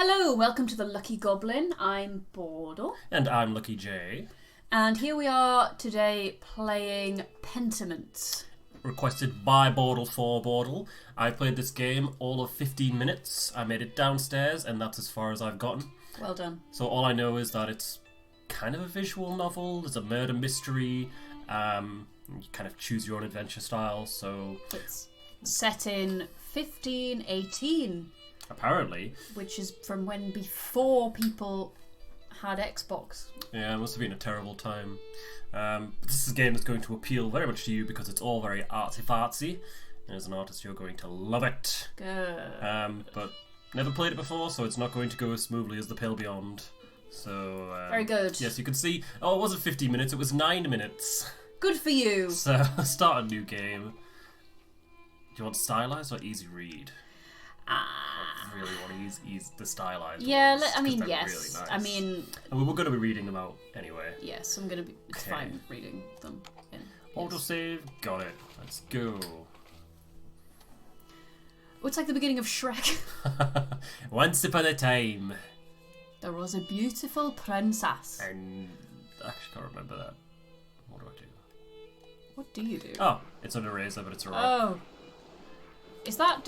Hello, welcome to the Lucky Goblin. I'm Bordle. And I'm Lucky J. And here we are today playing Pentiment. Requested by Bordle for Bordle. I played this game all of 15 minutes. I made it downstairs, and that's as far as I've gotten. Well done. So all I know is that it's kind of a visual novel. There's a murder mystery. You kind of choose your own adventure style, so... It's set in 1518. Apparently. Which is from when before people had Xbox. Yeah, it must have been a terrible time. But this is a game that's going to appeal very much to you because it's all very artsy-fartsy. And as an artist, you're going to love it. Good. But never played it before, so it's not going to go as smoothly as The Pale Beyond. So, very good. Yes, you can see... Oh, it wasn't 15 minutes, it was 9 minutes. Good for you. So, start a new game. Do you want stylized or easy read? I really want to use the stylized ones, I mean, yes. Really nice. I mean... And we're going to be reading them out anyway. Yes, I'm going to be... It's fine reading them. Autosave, got it. Let's go. Oh, it's like the beginning of Shrek. Once upon a time. There was a beautiful princess. And I actually can't remember that. What do I do? What do you do? Oh, it's an eraser, but it's a rock. Oh. Is that...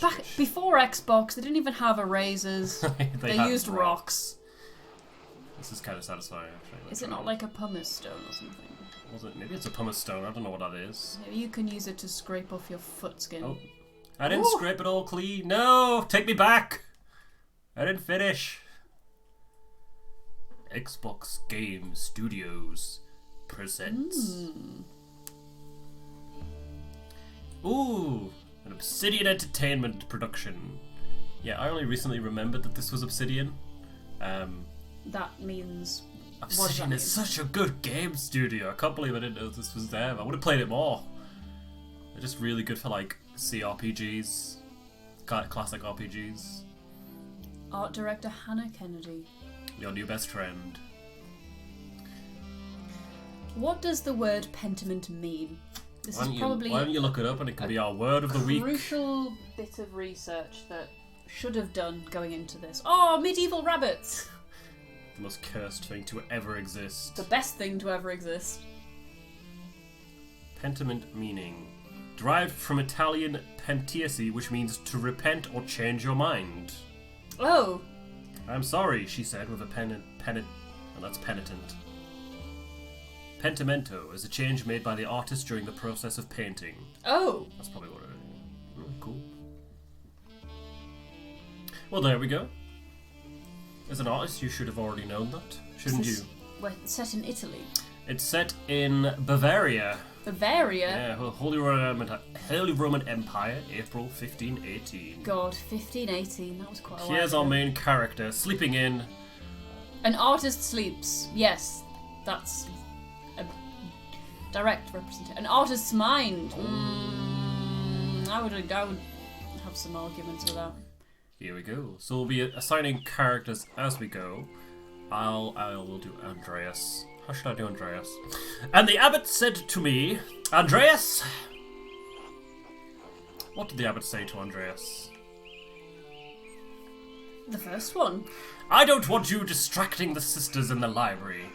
Back before Xbox, they didn't even have erasers. they used rocks. This is kind of satisfying, actually. Is it not like a pumice stone or something? Was it? Maybe it's a pumice stone. I don't know what that is. Maybe you can use it to scrape off your foot skin. Oh. I didn't scrape it all clean. No! Take me back! I didn't finish. Xbox Game Studios presents... Ooh! An Obsidian Entertainment production. Yeah, I only recently remembered that this was Obsidian. That means... Obsidian is such a good game studio. I can't believe I didn't know this was them. I would have played it more. They're just really good for, like, CRPGs. Classic RPGs. Art director Hannah Kennedy. Your new best friend. What does the word pentiment mean? This is probably... Why don't you look it up and it can be our word of the week. Crucial bit of research that should have done going into this. Oh, medieval rabbits! The most cursed thing to ever exist. The best thing to ever exist. Pentiment meaning. Derived from Italian pentiesi, which means to repent or change your mind. Oh. I'm sorry, she said with a and that's penitent. Pentimento is a change made by the artist during the process of painting. Oh. That's probably what it is. Oh, cool. Well, there we go. As an artist, you should have already known that, shouldn't you? Well, it's set in Italy. It's set in Bavaria. Bavaria? Yeah, Holy Roman Empire, April 1518. God, 1518, that was quite a while Here's ago. our main character, sleeping in... An artist sleeps. Yes, that's a direct representation. An artist's mind. I would have some arguments with that. Here we go. So we'll be assigning characters as we go. We'll do Andreas. How should I do Andreas? And the abbot said to me, Andreas! What did the abbot say to Andreas? The first one. I don't want you distracting the sisters in the library.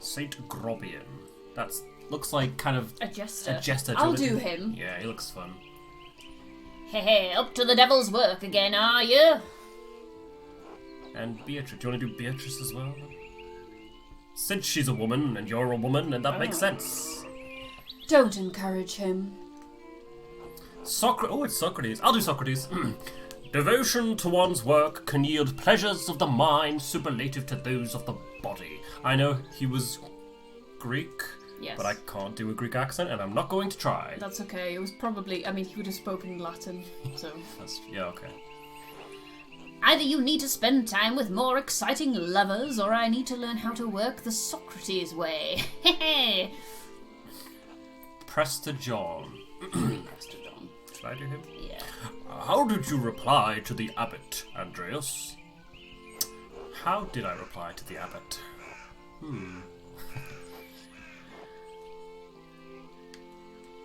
Saint Grobian. That looks like kind of a jester. I'll do him. Yeah, he looks fun. Hey, up to the devil's work again, are you? And Beatrice. Do you want to do Beatrice as well? Since she's a woman and you're a woman, and that makes sense. Don't encourage him. It's Socrates. I'll do Socrates. Devotion to one's work can yield pleasures of the mind superlative to those of the body. I know he was Greek, yes, but I can't do a Greek accent, and I'm not going to try. That's okay. It was probably... I mean, he would have spoken Latin, so... Yeah, okay. Either you need to spend time with more exciting lovers, or I need to learn how to work the Socrates way. Prester John. Prester John. Should I do him? Yeah. How did you reply to the abbot, Andreas? How did I reply to the abbot? The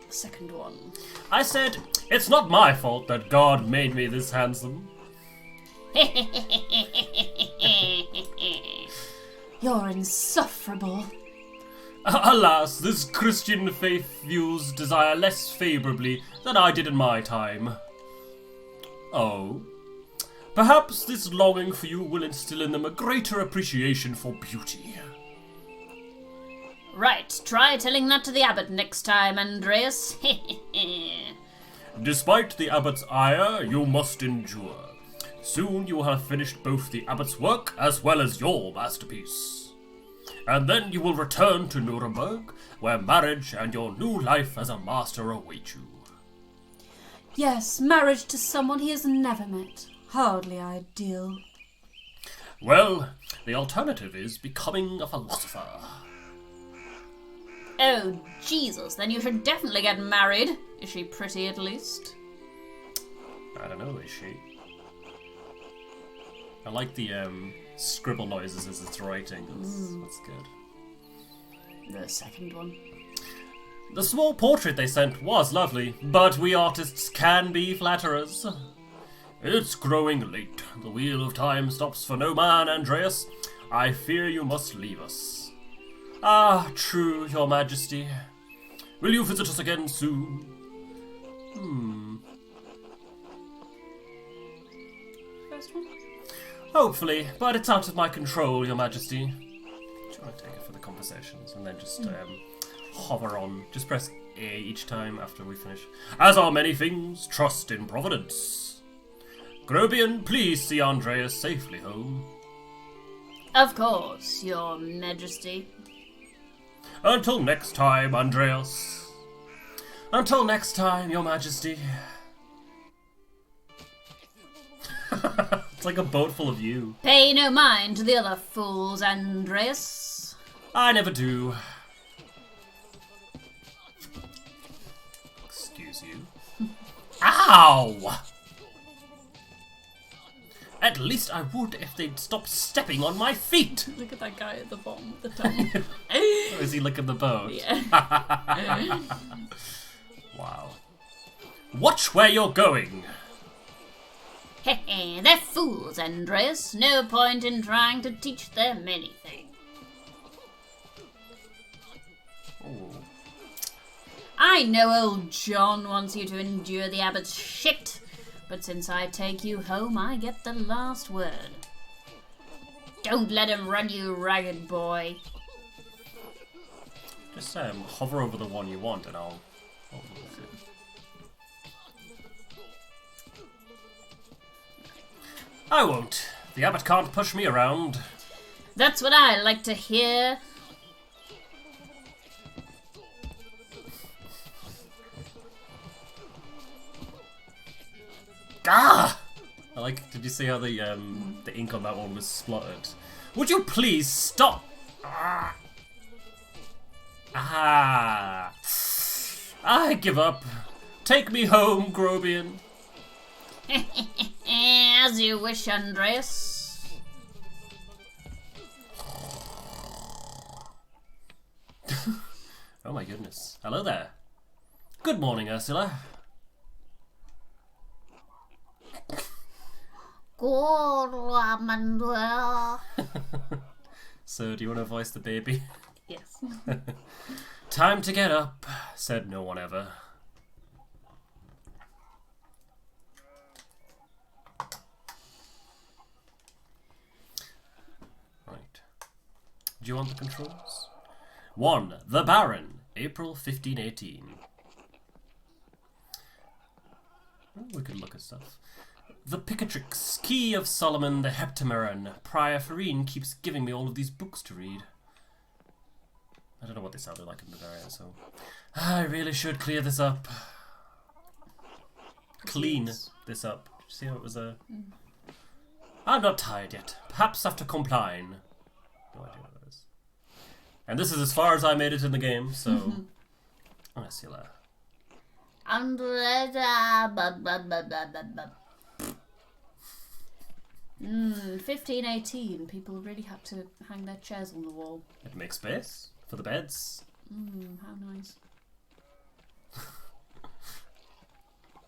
second one. I said, it's not my fault that God made me this handsome. You're insufferable. Alas, this Christian faith views desire less favourably than I did in my time. Oh. Perhaps this longing for you will instill in them a greater appreciation for beauty. Right, try telling that to the abbot next time, Andreas. Despite the abbot's ire, you must endure. Soon you will have finished both the abbot's work as well as your masterpiece. And then you will return to Nuremberg, where marriage and your new life as a master await you. Yes, marriage to someone he has never met. Hardly ideal. Well, the alternative is becoming a philosopher. Oh, Jesus, then you should definitely get married. Is she pretty, at least? I don't know, is she? I like the scribble noises as it's writing. That's good. The second one. The small portrait they sent was lovely, but we artists can be flatterers. It's growing late. The wheel of time stops for no man, Andreas. I fear you must leave us. Ah, true, your majesty. Will you visit us again soon? First one? Hopefully, but it's out of my control, your majesty. Do you want to take it for the conversations and then just hover on? Just press A each time after we finish. As are many things, trust in Providence. Grobian, please see Andreas safely home. Of course, your majesty. Until next time, Andreas. Until next time, your majesty. It's like a boat full of you. Pay no mind to the other fools, Andreas. I never do. Excuse you. Ow! At least I would if they'd stop stepping on my feet. Look at that guy at the bottom of the tunnel. Oh, is he licking the boat? Yeah. Wow. Watch where you're going. Heh, they're fools, Andreas. No point in trying to teach them anything. Ooh. I know old John wants you to endure the abbot's shit, but since I take you home, I get the last word. Don't let him run you ragged, boy. Just hover over the one you want and I'll move it. I won't. The abbot can't push me around. That's what I like to hear. Ah! I like. Did you see how the ink on that one was splottered? Would you please stop? Ah! I give up. Take me home, Grobian. As you wish, Andreas. Oh my goodness. Hello there. Good morning, Ursula. So, do you want to voice the baby? Yes. Time to get up, said no one ever. Right. Do you want the controls? 1. The Baron, April 1518. Oh, we could look at stuff. The Picatrix, Key of Solomon the Heptameron. Prior Farine keeps giving me all of these books to read. I don't know what they sounded like in Bavaria, so... I really should clear this up. Clean this up. Did you see how it was a... I'm not tired yet. Perhaps after Compline. No idea what that is. And this is as far as I made it in the game, so... I see you later. 1518. People really had to hang their chairs on the wall. It makes space for the beds. How nice.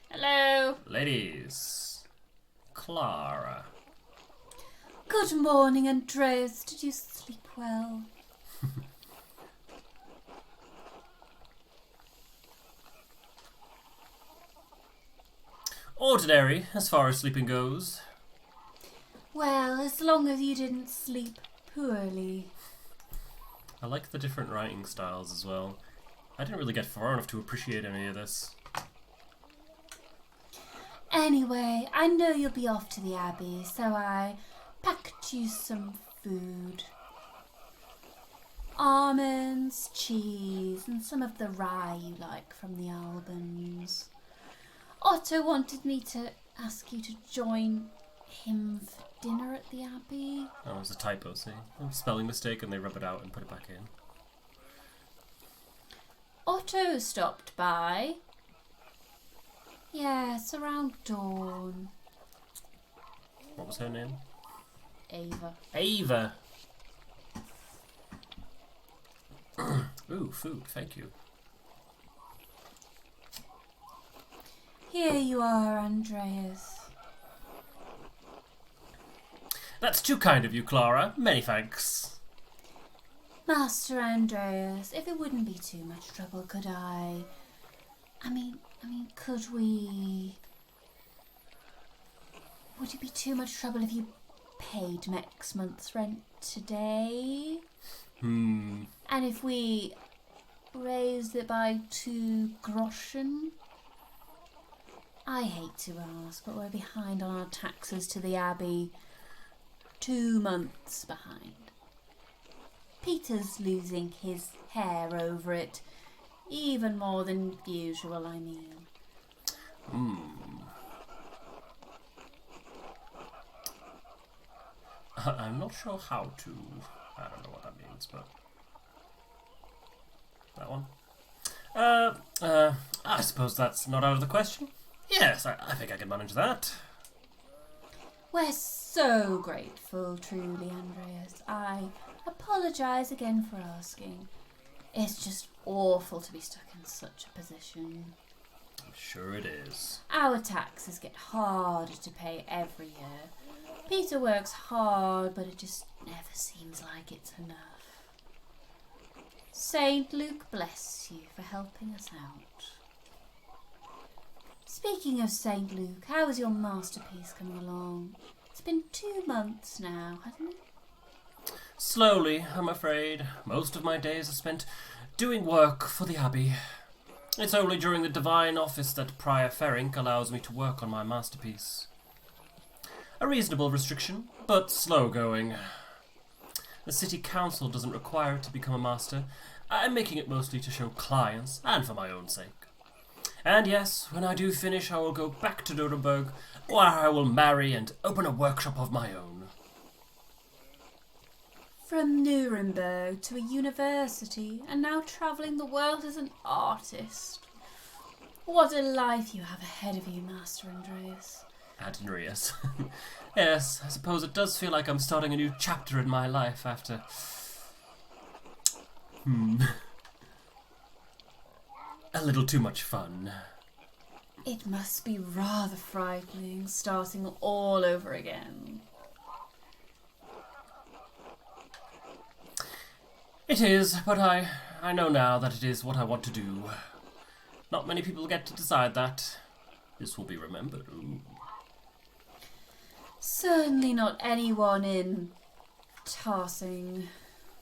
Hello. Ladies. Clara. Good morning, Andreas. Did you sleep well? Ordinary, as far as sleeping goes. Well, as long as you didn't sleep poorly. I like the different writing styles as well. I didn't really get far enough to appreciate any of this. Anyway, I know you'll be off to the Abbey, so I packed you some food. Almonds, cheese, and some of the rye you like from the albums. Otto wanted me to ask you to join him for dinner at the Abbey. Oh, it was a typo, see? A spelling mistake and they rub it out and put it back in. Otto stopped by. Yes, around dawn. What was her name? Ava. Ava! Ooh, food, thank you. Here you are, Andreas. That's too kind of you, Clara. Many thanks. Master Andreas, if it wouldn't be too much trouble, could I mean, could we... Would it be too much trouble if you paid next month's rent today? And if we raised it by 2 groschen? I hate to ask, but we're behind on our taxes to the Abbey. 2 months behind. Peter's losing his hair over it. Even more than usual, I mean. I'm not sure how to... I don't know what that means, but... That one? I suppose that's not out of the question. Yes, I think I can manage that. We're so grateful, truly, Andreas. I apologise again for asking. It's just awful to be stuck in such a position. I'm sure it is. Our taxes get harder to pay every year. Peter works hard, but it just never seems like it's enough. Saint Luke bless you for helping us out. Speaking of Saint Luke, how is your masterpiece coming along? It's been 2 months now, hasn't it? Slowly, I'm afraid. Most of my days are spent doing work for the Abbey. It's only during the divine office that Prior Ferrink allows me to work on my masterpiece. A reasonable restriction, but slow going. The city council doesn't require it to become a master. I'm making it mostly to show clients and for my own sake. And yes, when I do finish, I will go back to Nuremberg, where I will marry and open a workshop of my own. From Nuremberg to a university, and now travelling the world as an artist. What a life you have ahead of you, Master Andreas. Andreas. Yes, I suppose it does feel like I'm starting a new chapter in my life after... A little too much fun. It must be rather frightening, starting all over again. It is, but I know now that it is what I want to do. Not many people get to decide that. This will be remembered. Ooh. Certainly not anyone in Tassing.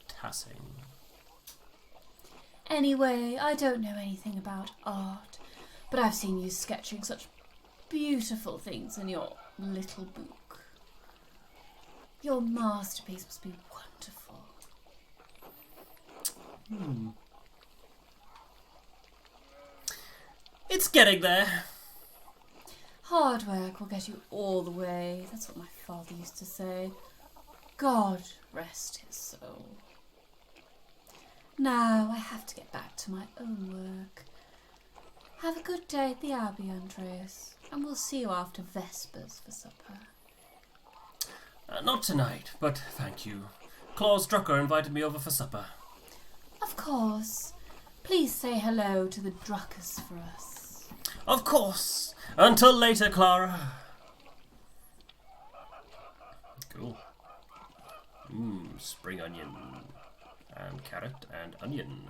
Tassing. Anyway, I don't know anything about art, but I've seen you sketching such beautiful things in your little book. Your masterpiece must be wonderful. It's getting there. Hard work will get you all the way. That's what my father used to say. God rest his soul. Now I have to get back to my own work. Have a good day at the Abbey, Andreas, and we'll see you after Vespers for supper. Not tonight, but thank you. Claus Drucker invited me over for supper. Of course. Please say hello to the Druckers for us. Of course. Until later, Clara. Cool. Spring onion. And carrot and onion.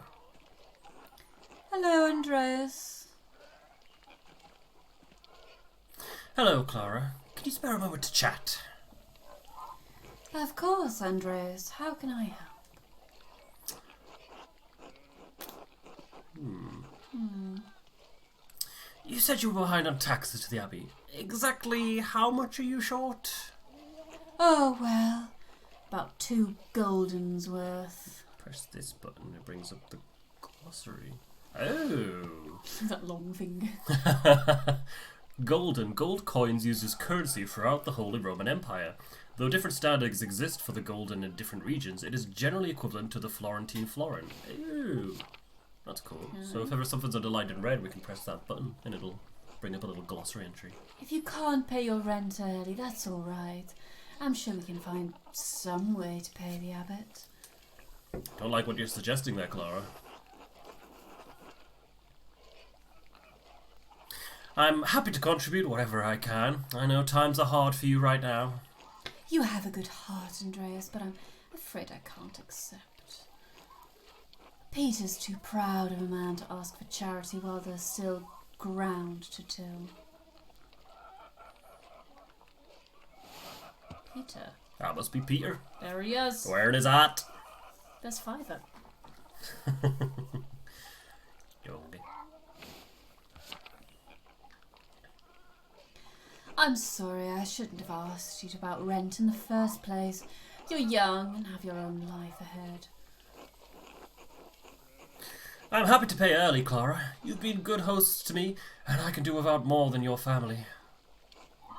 Hello, Andreas. Hello, Clara. Can you spare a moment to chat? Of course, Andreas. How can I help? You said you were behind on taxes to the Abbey. Exactly how much are you short? Oh, well, about 2 goldens worth. Press this button, it brings up the glossary. Oh! That long finger. Gold coins used as currency throughout the Holy Roman Empire. Though different standards exist for the golden in different regions, it is generally equivalent to the Florentine florin. Ooh, that's cool. So if ever something's underlined in red, we can press that button and it'll bring up a little glossary entry. If you can't pay your rent early, that's all right. I'm sure we can find some way to pay the abbot. Don't like what you're suggesting there, Clara. I'm happy to contribute whatever I can. I know times are hard for you right now. You have a good heart, Andreas, but I'm afraid I can't accept. Peter's too proud of a man to ask for charity while there's still ground to till. Peter. That must be Peter. There he is. Wearing his hat. There's 5 up. Yogi. I'm sorry, I shouldn't have asked you about rent in the first place. You're young and have your own life ahead. I'm happy to pay early, Clara. You've been good hosts to me, and I can do without more than your family.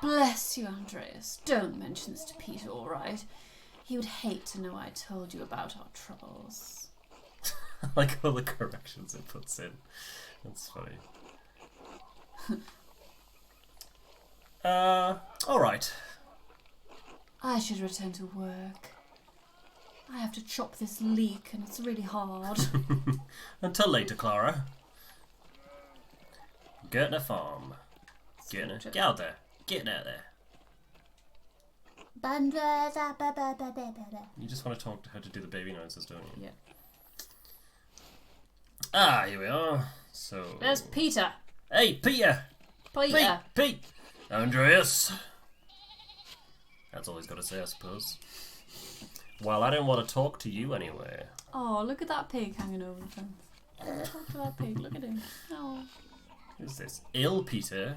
Bless you, Andreas. Don't mention this to Peter, all right? He would hate to know I told you about our troubles. I like all the corrections it puts in. That's funny. Alright. I should return to work. I have to chop this leek and it's really hard. Until later, Clara. Gertner Farm. Gertner, get out there. Get out there. You just want to talk to her to do the baby noises, don't you? Yeah. Ah, here we are. So. There's Peter. Hey, Peter! Peter. Pete! Andreas! That's all he's got to say, I suppose. Well, I don't want to talk to you anyway. Oh, look at that pig hanging over the fence. Talk to that pig. Look at him. Oh. Who's this? Ill Peter.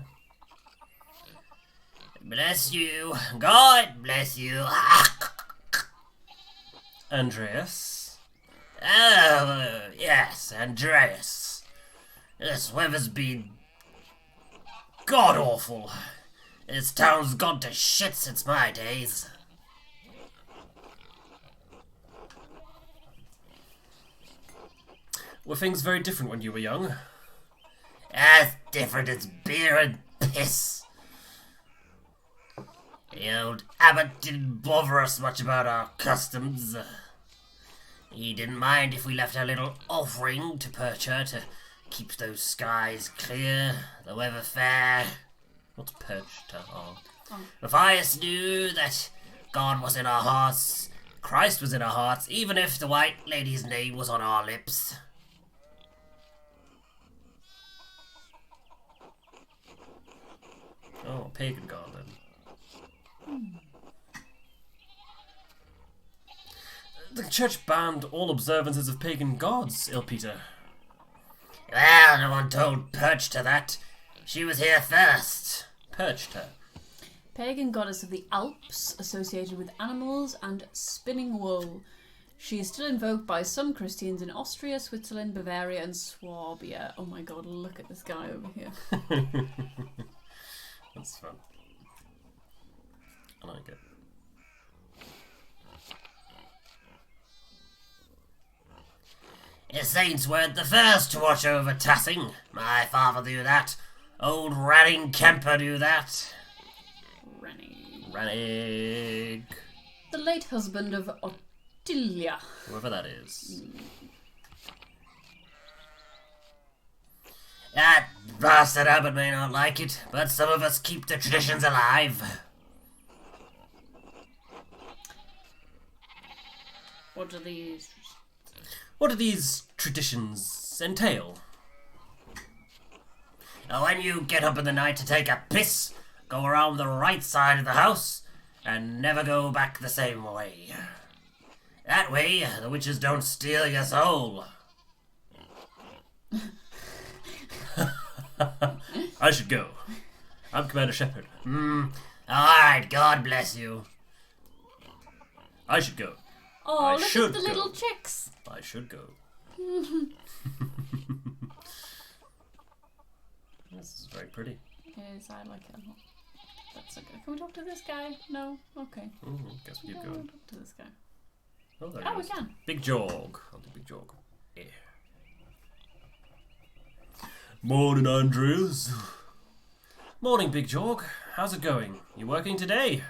Bless you. God bless you. Andreas. Oh, yes, Andreas. This weather's been god-awful. This town's gone to shit since my days. Were things very different when you were young? As different as beer and piss. The old abbot didn't bother us much about our customs. He didn't mind if we left a little offering to Percher to keep those skies clear, the weather fair. What's Percher? Oh. Matthias knew that God was in our hearts, Christ was in our hearts, even if the White Lady's name was on our lips. Oh, pagan god then. The church banned all observances of pagan gods, Il Peter. Well, no one told Perchta that. She was here first. Perchta. Pagan goddess of the Alps, associated with animals and spinning wool. She is still invoked by some Christians in Austria, Switzerland, Bavaria, and Swabia. Oh my god, look at this guy over here. That's fun. I like it. The saints weren't the first to watch over Tassing. My father knew that. Old Ranning Kemper knew that. Rannig. The late husband of Ottilia. Whoever that is. That bastard abbot may not like it, but some of us keep the traditions alive. What do these... What do these traditions entail? When you get up in the night to take a piss, go around the right side of the house, and never go back the same way. That way, the witches don't steal your soul. I should go. I'm Commander Shepard. Alright, God bless you. I should go. Oh, I look should at the go. little chicks. I should go. This is very pretty. Yes, I like it a lot. That's okay. Can we talk to this guy? No? Okay. Guess we keep We'll going. talk to this guy. Oh, there Oh, he we is. can. Big Jog. I'll do Big Jog. Yeah. Morning, Andreas. Morning, Big Jog. How's it going? You working today?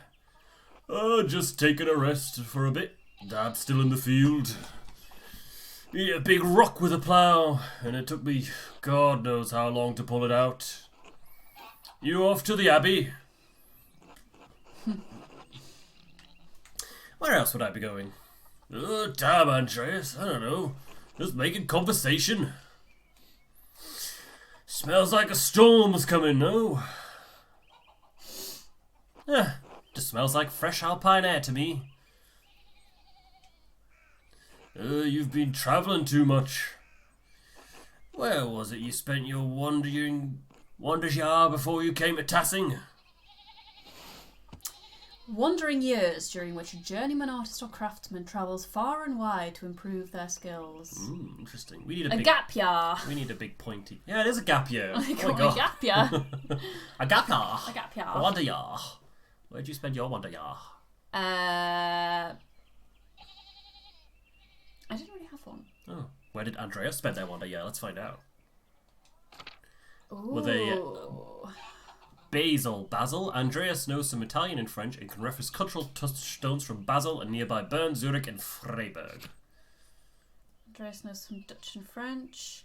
Just taking a rest for a bit. Dad's still in the field. Yeah, big rock with a plough, and it took me God knows how long to pull it out. You off to the Abbey? Where else would I be going? Damn, Andreas, I don't know. Just making conversation. Smells like a storm's coming, no? Just smells like fresh alpine air to me. You've been travelling too much. Where was it you spent your wonders year before you came to Tassing? Wandering years during which a journeyman artist or craftsman travels far and wide to improve their skills. Interesting. We need A gap year. We need a big pointy. Yeah, it is a gap year. A gap year. A gap year. A gap year. A wonder year. Where'd you spend your wonder year? I didn't really have one. Oh, where did Andreas spend their wonder year? Let's find out. Ooh. Were they Basil? Andreas knows some Italian and French and can reference cultural touchstones from Basel and nearby Bern, Zurich, and Freiburg. Andreas knows some Dutch and French.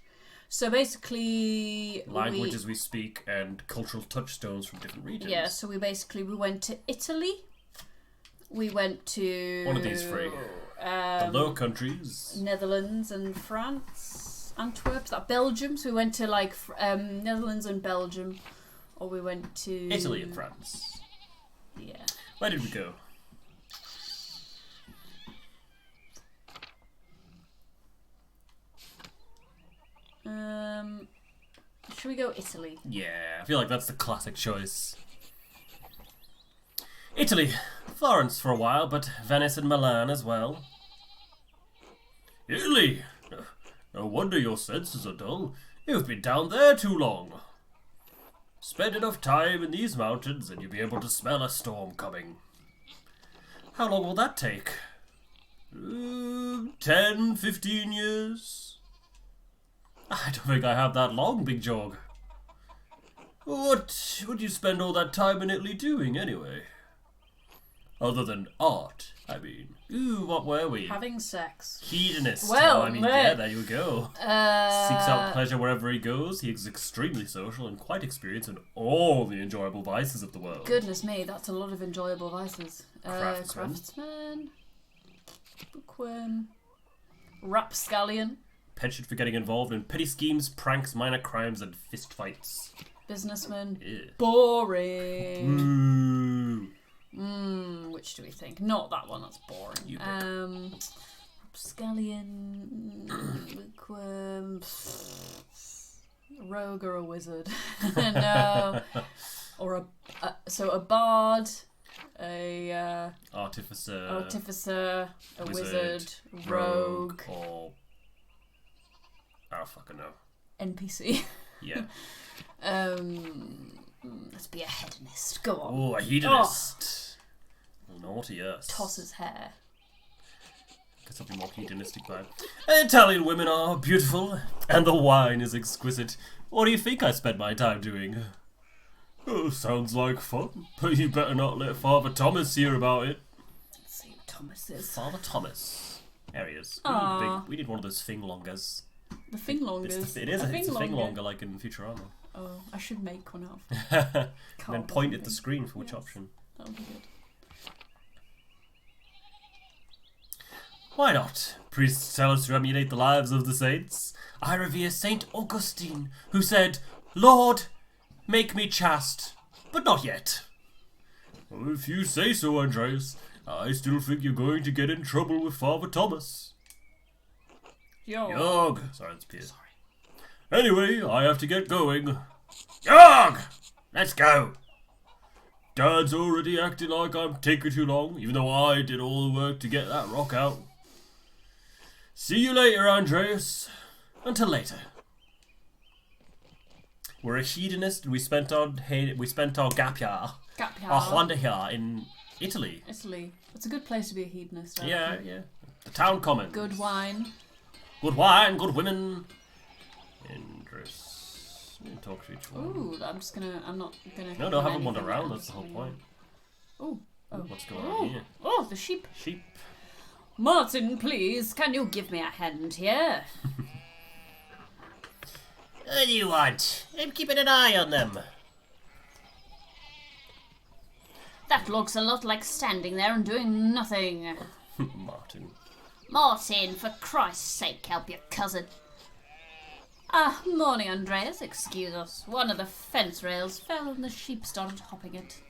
So basically, Languages we speak and cultural touchstones from different regions. Yeah, so we went to Italy. We went to... One of these three. The Low Countries. Netherlands and France. Antwerp. That Belgium. So we went to like Netherlands and Belgium. Or we went to... Italy and France. Yeah. Where did we go? Should we go Italy? Yeah, I feel like that's the classic choice. Italy. Florence for a while, but Venice and Milan as well. Italy! No wonder your senses are dull. You've been down there too long. Spend enough time in these mountains and you'll be able to smell a storm coming. How long will that take? 10, 15 years? I don't think I have that long, Big Jog. What would you spend all that time in Italy doing, anyway? Other than art, I mean. Ooh, what were we? Having sex. Hedonist. Well, Oh, I mean, yeah, there you go. Seeks out pleasure wherever he goes. He is extremely social and quite experienced in all the enjoyable vices of the world. Goodness me, that's a lot of enjoyable vices. Craftsman. Bookworm. Rapscallion. Penchant for getting involved in petty schemes, pranks, minor crimes, and fistfights. Businessman. Yeah. Boring. Ooh. Which do we think? Not that one, that's boring. You pick. Rapscallion. Bookworm. Rogue or a wizard? No. Or a bard. A Artificer. A wizard. Rogue. Or... I don't fucking know. NPC. Yeah. Let's be a hedonist. Go on. Oh, a hedonist. Naughty us. Toss his hair. Get something more hedonistic vibe. Italian women are beautiful, and the wine is exquisite. What do you think I spend my time doing? Oh, sounds like fun. But you better not let Father Thomas hear about it. Let's see who Thomas is. Father Thomas. There he is. We need one of those finglongers. The finglongers. It is. It's a finglonger like in Futurama. Oh, I should make one of. And then point at the screen for which option. That would be good. Why not? Priests tell us to emulate the lives of the saints. I revere Saint Augustine, who said, Lord, make me chaste, but not yet. Well, if you say so, Andreas, I still think you're going to get in trouble with Father Thomas. Yog. Sorry, that's Piers. Anyway, I have to get going. Yog! Let's go. Dad's already acting like I'm taking too long, even though I did all the work to get that rock out. See you later, Andreas. Until later. We're a hedonist, and we spent our gap year, our holiday here in Italy. It's a good place to be a hedonist. Yeah. The town commons. Good wine. Good wine, good women. Interesting. Talk to each one. Ooh, I'm not gonna. No, have them wander around. That's the whole point. Oh. What's going on here? Oh, the sheep. Martin, please, can you give me a hand here? What do you want? I'm keeping an eye on them. That looks a lot like standing there and doing nothing. Martin, for Christ's sake, help your cousin. Morning, Andreas. Excuse us. One of the fence rails fell and the sheep started hopping it.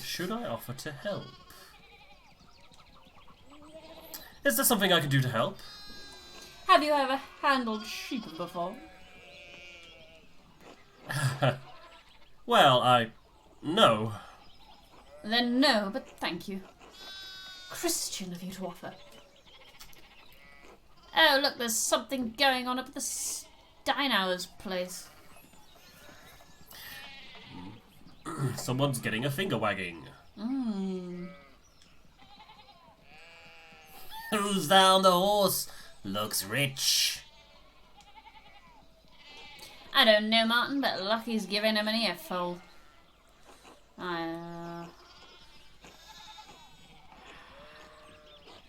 Should I offer to help? Is there something I can do to help? Have you ever handled sheep before? Well, no. Then no, but thank you. Christian of you to offer. Oh, look, there's something going on up at the Steinauer's place. Someone's getting a finger wagging. Who's that on the horse? Looks rich. I don't know, Martin, but Lucky's giving him an earful.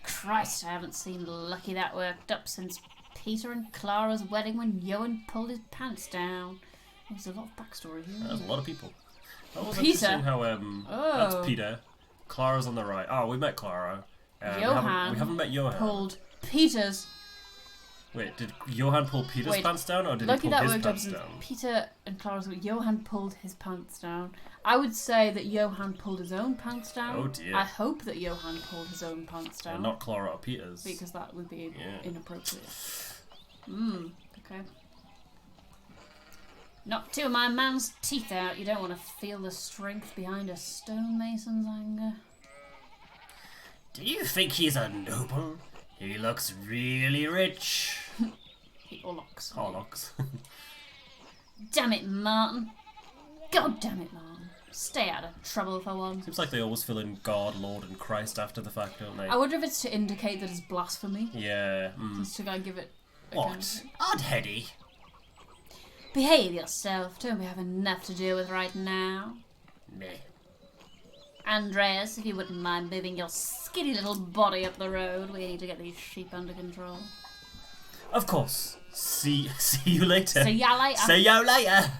Christ, I haven't seen Lucky that worked up since Peter and Clara's wedding when Johan pulled his pants down. There's a lot of backstory here. There's a lot of people. That was Peter. Interesting how that's Peter. Clara's on the right. Oh, we met Clara. Johan. We haven't met Johan. Pulled Peter's. Wait, did Johan pull Peter's pants down, or did he pull his pants down? Peter and Clara's. Johan pulled his pants down. I would say that Johan pulled his own pants down. Oh dear. I hope that Johan pulled his own pants down. And not Clara or Peter's. Because that would be inappropriate. Okay. Knock two of my man's teeth out. You don't want to feel the strength behind a stonemason's anger. Do you think he's a noble? He looks really rich. Orlocks. Damn it, Martin. God damn it, Martin. Stay out of trouble for one. Seems like they always fill in God, Lord, and Christ after the fact, don't they? I wonder if it's to indicate that it's blasphemy. Yeah. Just to go give it. What? Odd-heady. Behave yourself. Don't we have enough to do with right now? Meh. Andreas, if you wouldn't mind moving your skinny little body up the road, we need to get these sheep under control. Of course. See you later. See ya later. See you later.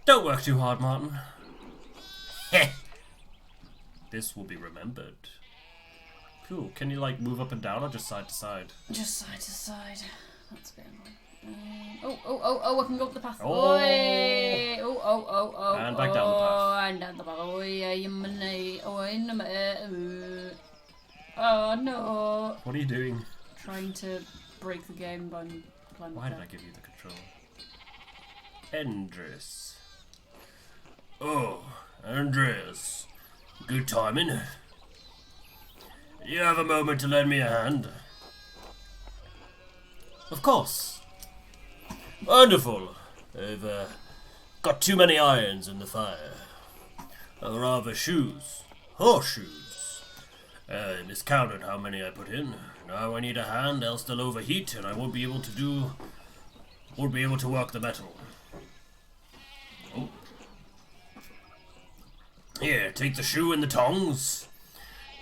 Don't work too hard, Martin. Heh. This will be remembered. Cool. Can you move up and down or just side to side? Just side to side. That's a bit annoying. I can go up the path. Oh. And back down the path. And down the path. Oh no. What are you doing? Trying to break the game by climbing. Why did I give you the control? Andreas. Oh, Andreas. Good timing. You have a moment to lend me a hand? Of course. Wonderful. I've got too many irons in the fire. Or rather shoes. Horseshoes. I miscounted how many I put in. Now I need a hand, else they'll overheat and I won't be able to work the metal. Oh. Here, take the shoe and the tongs.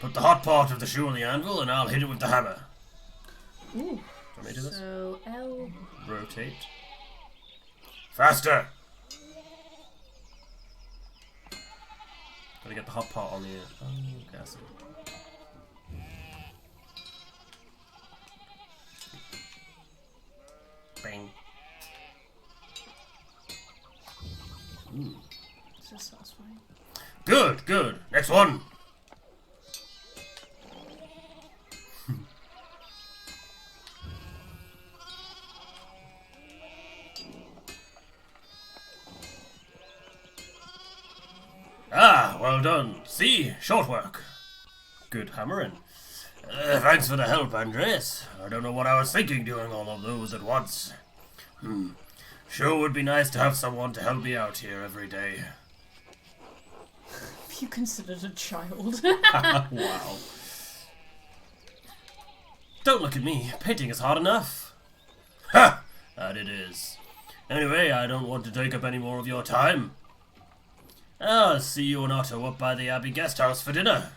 Put the hot part of the shoe on the anvil and I'll hit it with the hammer. Ooh. Let me do this. So L. Rotate. Faster! get the hot pot on the... Oh, okay, I see. Bang. Ooh. This is satisfying. Good, good. Next one. Ah, well done. See, short work. Good hammering. Thanks for the help, Andreas. I don't know what I was thinking doing all of those at once. Sure would be nice to have someone to help me out here every day. You considered a child. Wow. Don't look at me. Painting is hard enough. Ha! That it is. Anyway, I don't want to take up any more of your time. I'll see you and Otto up by the Abbey guest house for dinner.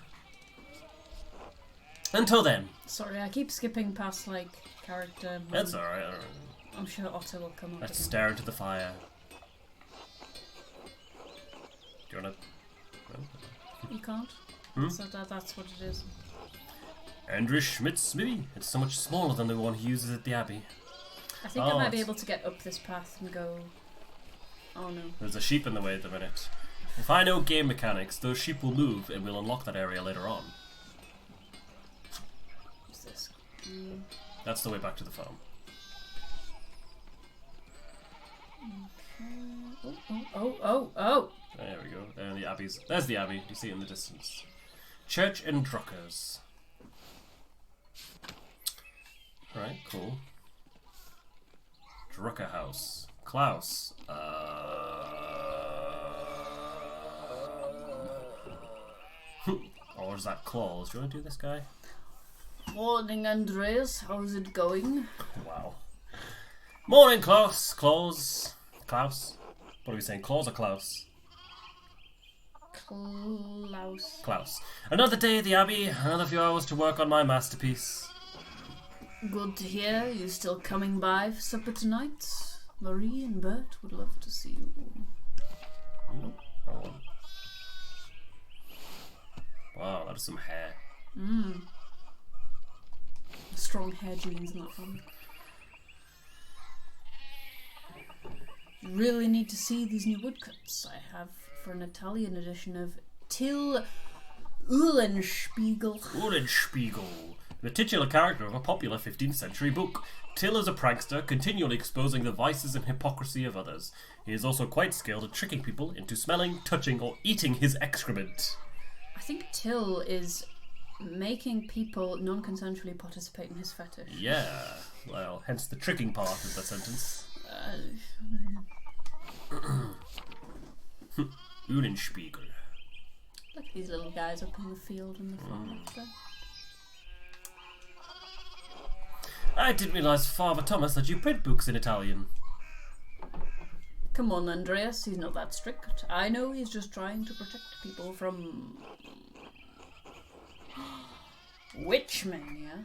Until then. Sorry, I keep skipping past, like, character. That's alright. I'm sure Otto will come up. I have to stare into the fire. Do you wanna... No? You can't? So that's what it is. Andreas Schmidt's smithy. It's so much smaller than the one he uses at the Abbey. I think I might be able to get up this path and go... Oh no. There's a sheep in the way at the minute. If I know game mechanics, those sheep will move and we'll unlock that area later on. What's this? That's the way back to the farm. Okay. Oh! There we go. There the Abbey's. There's the Abbey. You see it in the distance. Church and Druckers. Alright, cool. Drucker House. Klaus. Or is that Claus? Do you want to do this guy? Morning, Andreas. How's it going? Wow. Morning, Klaus. Klaus. What are we saying? Klaus or Klaus? Klaus. Another day at the Abbey. Another few hours to work on my masterpiece. Good to hear. You still coming by for supper tonight? Marie and Bert would love to see you. Oh. Wow, that is some hair. Strong hair genes in that family. You really need to see these new woodcuts I have for an Italian edition of Till Eulenspiegel. The titular character of a popular 15th century book. Till is a prankster, continually exposing the vices and hypocrisy of others. He is also quite skilled at tricking people into smelling, touching, or eating his excrement. I think Till is making people non-consensually participate in his fetish. Yeah, well, hence the tricking part of that sentence. Eulenspiegel. Look at these little guys up in the field in the farm up there. I didn't realise, Father Thomas, that you print books in Italian. Come on, Andreas, he's not that strict. I know he's just trying to protect people from... Witch mania.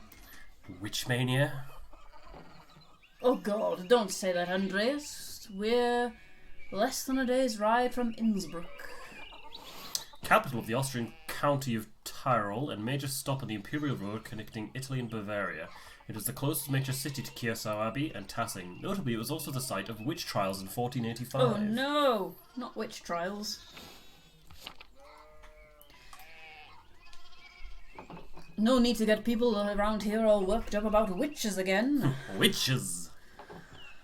Witch mania? Oh god, don't say that, Andreas. We're less than a day's ride from Innsbruck. Capital of the Austrian county of Tyrol and major stop on the Imperial Road connecting Italy and Bavaria. It is the closest major city to Kiersau Abbey and Tassing. Notably, it was also the site of witch trials in 1485. Oh no! Not witch trials. No need to get people around here all worked up about witches again. Witches!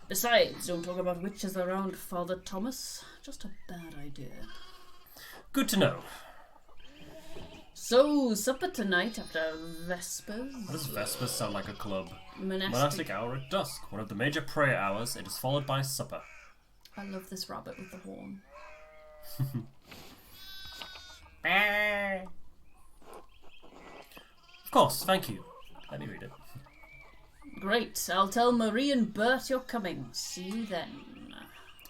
Besides, don't talk about witches around Father Thomas. Just a bad idea. Good to know. So, supper tonight after Vespers? What does Vespers sound like a club? Monastic hour at dusk. One of the major prayer hours. It is followed by supper. I love this rabbit with the horn. Of course, thank you. Let me read it. Great, I'll tell Marie and Bert you're coming. See you then.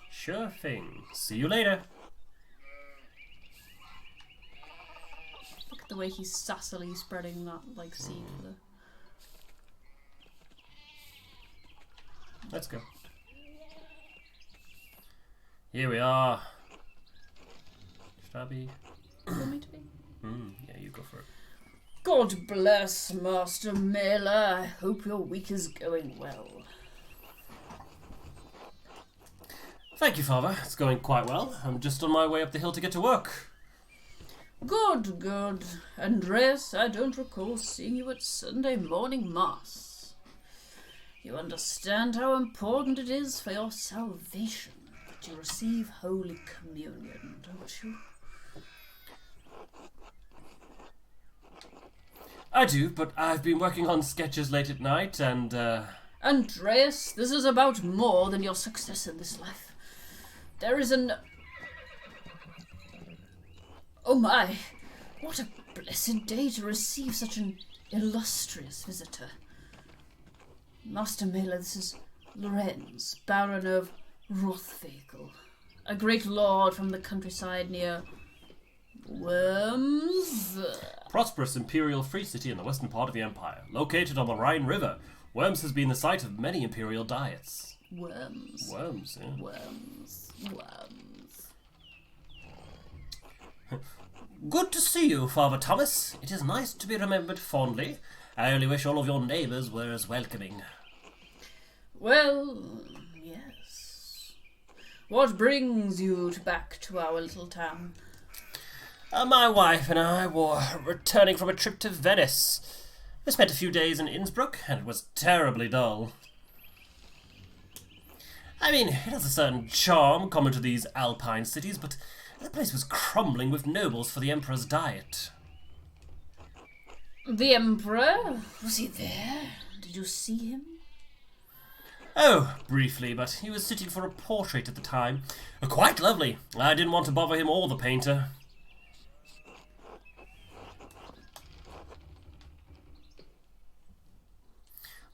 Sure thing. See you later. Look at the way he's sassily spreading that, like, seed for the... Let's go. Here we are. Abbey. you want me to be? Yeah, you go for it. God bless, Master Maler. I hope your week is going well. Thank you, Father. It's going quite well. I'm just on my way up the hill to get to work. Good, good. Andreas, I don't recall seeing you at Sunday morning Mass. You understand how important it is for your salvation that you receive Holy Communion, don't you? I do, but I've been working on sketches late at night and, Andreas, this is about more than your success in this life. There is an... Oh my, what a blessed day to receive such an illustrious visitor. Master Maler, this is Lorenz, Baron of Rothvagel, a great lord from the countryside near Worms. prosperous imperial free city in the western part of the empire, located on the Rhine River. Worms has been the site of many imperial diets. Worms. Worms, yeah. Worms. Worms. Good to see you, Father Thomas. It is nice to be remembered fondly. I only wish all of your neighbours were as welcoming. Well, yes. What brings you back to our little town? My wife and I were returning from a trip to Venice. We spent a few days in Innsbruck, and it was terribly dull. I mean, it has a certain charm common to these alpine cities, but the place was crumbling with nobles for the Emperor's diet. The Emperor? Was he there? Did you see him? Oh, briefly, but he was sitting for a portrait at the time. Quite lovely. I didn't want to bother him or the painter.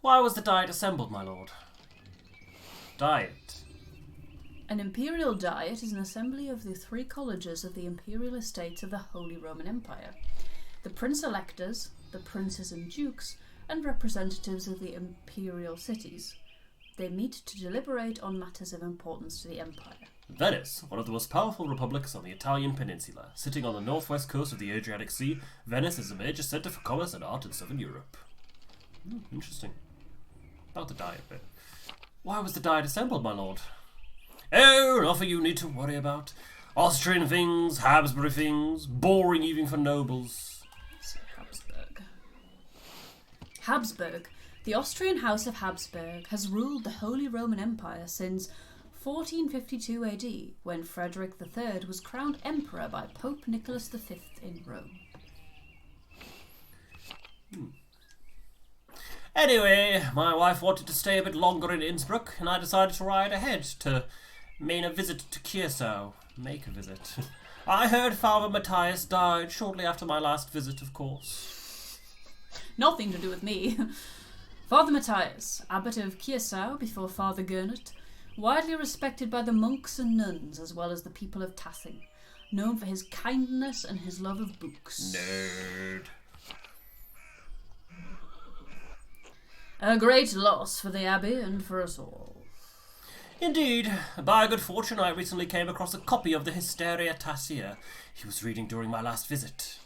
Why was the diet assembled, my lord? Diet. An imperial diet is an assembly of the three colleges of the imperial estates of the Holy Roman Empire. The prince-electors, the princes and dukes, and representatives of the imperial cities. They meet to deliberate on matters of importance to the empire. Venice, one of the most powerful republics on the Italian peninsula. Sitting on the northwest coast of the Adriatic Sea, Venice is a major centre for commerce and art in southern Europe. Interesting. About the diet bit. Why was the diet assembled, my lord? Oh, nothing you need to worry about. Austrian things, Habsburg things, boring even for nobles. Habsburg. Habsburg. The Austrian House of Habsburg has ruled the Holy Roman Empire since 1452 AD, when Frederick III was crowned emperor by Pope Nicholas V in Rome. Anyway, my wife wanted to stay a bit longer in Innsbruck, and I decided to ride ahead to make a visit to Kiersau. Make a visit. I heard Father Matthias died shortly after my last visit, of course. Nothing to do with me. Father Matthias, abbot of Kiersau before Father Gertner, widely respected by the monks and nuns as well as the people of Tassing, known for his kindness and his love of books. Nerd. A great loss for the Abbey and for us all. Indeed. By good fortune, I recently came across a copy of the Hysteria Tassia he was reading during my last visit.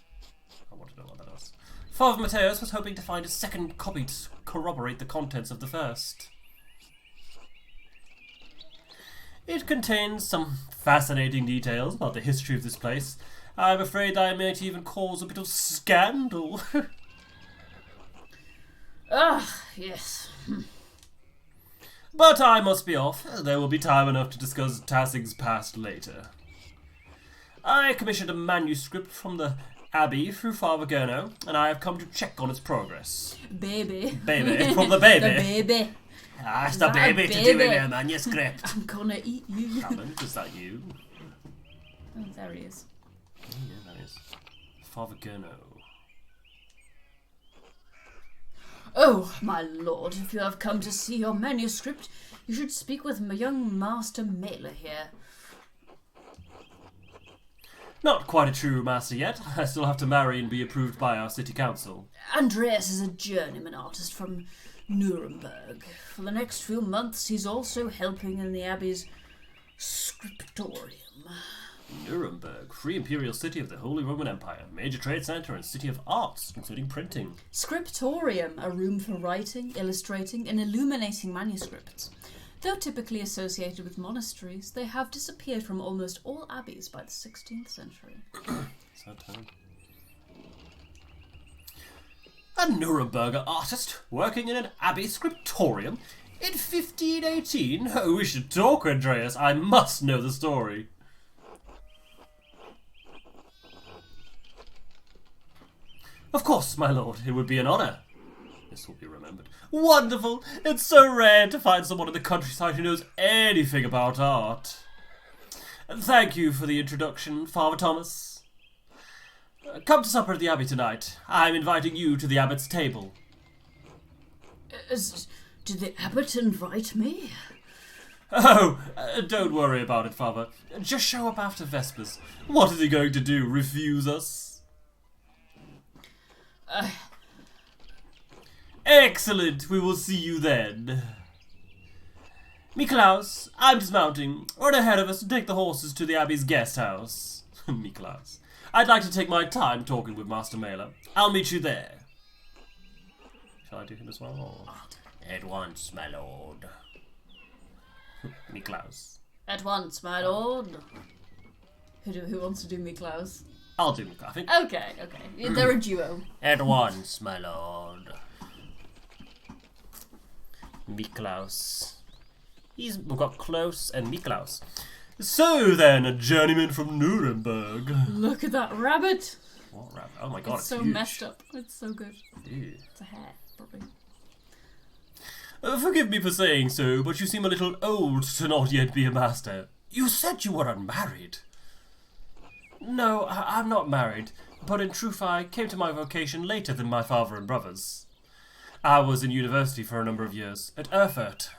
I want to know what that was. Father Matthias was hoping to find a second copy to corroborate the contents of the first. It contains some fascinating details about the history of this place. I'm afraid I might even cause a bit of scandal. Ah, yes. But I must be off. There will be time enough to discuss Tassing's past later. I commissioned a manuscript from the Abbey through Father Gertner, and I have come to check on its progress. Baby. Baby, from the baby. The baby. Ask the baby to do in a manuscript. I'm gonna eat you. Hammond, is that you? Oh, there he is. Oh, yeah, that is. Father Gertner. Oh, my lord, if you have come to see your manuscript, you should speak with my young Master Maler here. Not quite a true master yet. I still have to marry and be approved by our city council. Andreas is a journeyman artist from Nuremberg. For the next few months, he's also helping in the Abbey's Scriptorium. Nuremberg, free imperial city of the Holy Roman Empire, major trade centre and city of arts, including printing. Scriptorium, a room for writing, illustrating, and illuminating manuscripts. Though typically associated with monasteries, they have disappeared from almost all abbeys by the 16th century. Sad time. A Nuremberger artist working in an abbey scriptorium in 1518? Oh, we should talk, Andreas. I must know the story. Of course, my lord. It would be an honour. This will be remembered. Wonderful! It's so rare to find someone in the countryside who knows anything about art. Thank you for the introduction, Father Thomas. Come to supper at the Abbey tonight. I'm inviting you to the Abbot's table. Did the Abbot invite me? Oh, don't worry about it, Father. Just show up after Vespers. What is he going to do, refuse us? Excellent, we will see you then. Miklaus, I'm dismounting. Run ahead of us and take the horses to the Abbey's guest house. Miklaus, I'd like to take my time talking with Master Maler. I'll meet you there. Shall I do him as well? Or... At once, my lord. Miklaus. At once, my lord. Who wants to do Miklaus? I'll do Miklaus, I think. Okay. They're a duo. At once, my lord. Miklaus. We've got Klaus and Miklaus. So then, a journeyman from Nuremberg. Look at that rabbit. What rabbit? Oh my god, it's so huge. messed up. It's so good. Ew. It's a hare, probably. Forgive me for saying so, but you seem a little old to not yet be a master. You said you were unmarried. No, I'm not married, but in truth I came to my vocation later than my father and brothers. I was in university for a number of years, at Erfurt.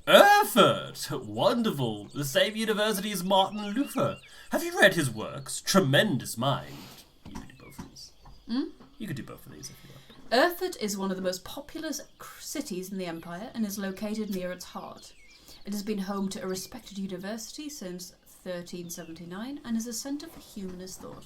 Erfurt! Wonderful! The same university as Martin Luther. Have you read his works? Tremendous mind. You could do both of these. You could do both of these if you want. Erfurt is one of the most populous cities in the empire and is located near its heart. It has been home to a respected university since 1379 and is a centre for humanist thought.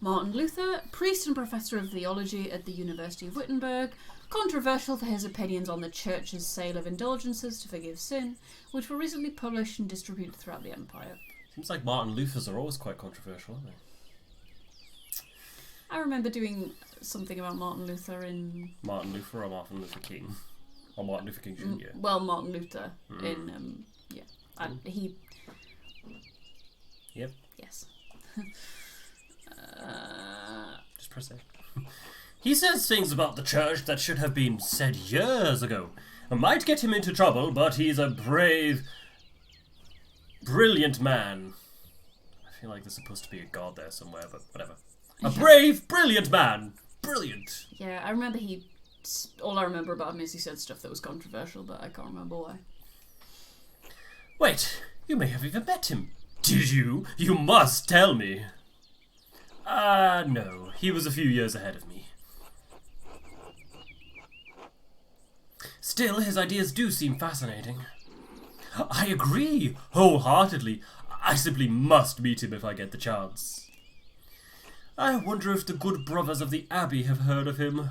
Martin Luther, priest and professor of theology at the University of Wittenberg, controversial for his opinions on the church's sale of indulgences to forgive sin, which were recently published and distributed throughout the empire. Seems like Martin Luthers are always quite controversial, aren't they? I remember doing something about Martin Luther in... Martin Luther or Martin Luther King? Or Martin Luther King Jr.? Well, Martin Luther in... he... Yep. Yes. Just press A. He says things about the church that should have been said years ago. It might get him into trouble, but he's a brave, brilliant man. I feel like there's supposed to be a god there somewhere, but whatever. A brave, brilliant man. Brilliant. Yeah, I remember all I remember about him is he said stuff that was controversial, but I can't remember why. Wait, you may have even met him. Did you? You must tell me. No. He was a few years ahead of me. Still, his ideas do seem fascinating. I agree, wholeheartedly. I simply must meet him if I get the chance. I wonder if the good brothers of the Abbey have heard of him.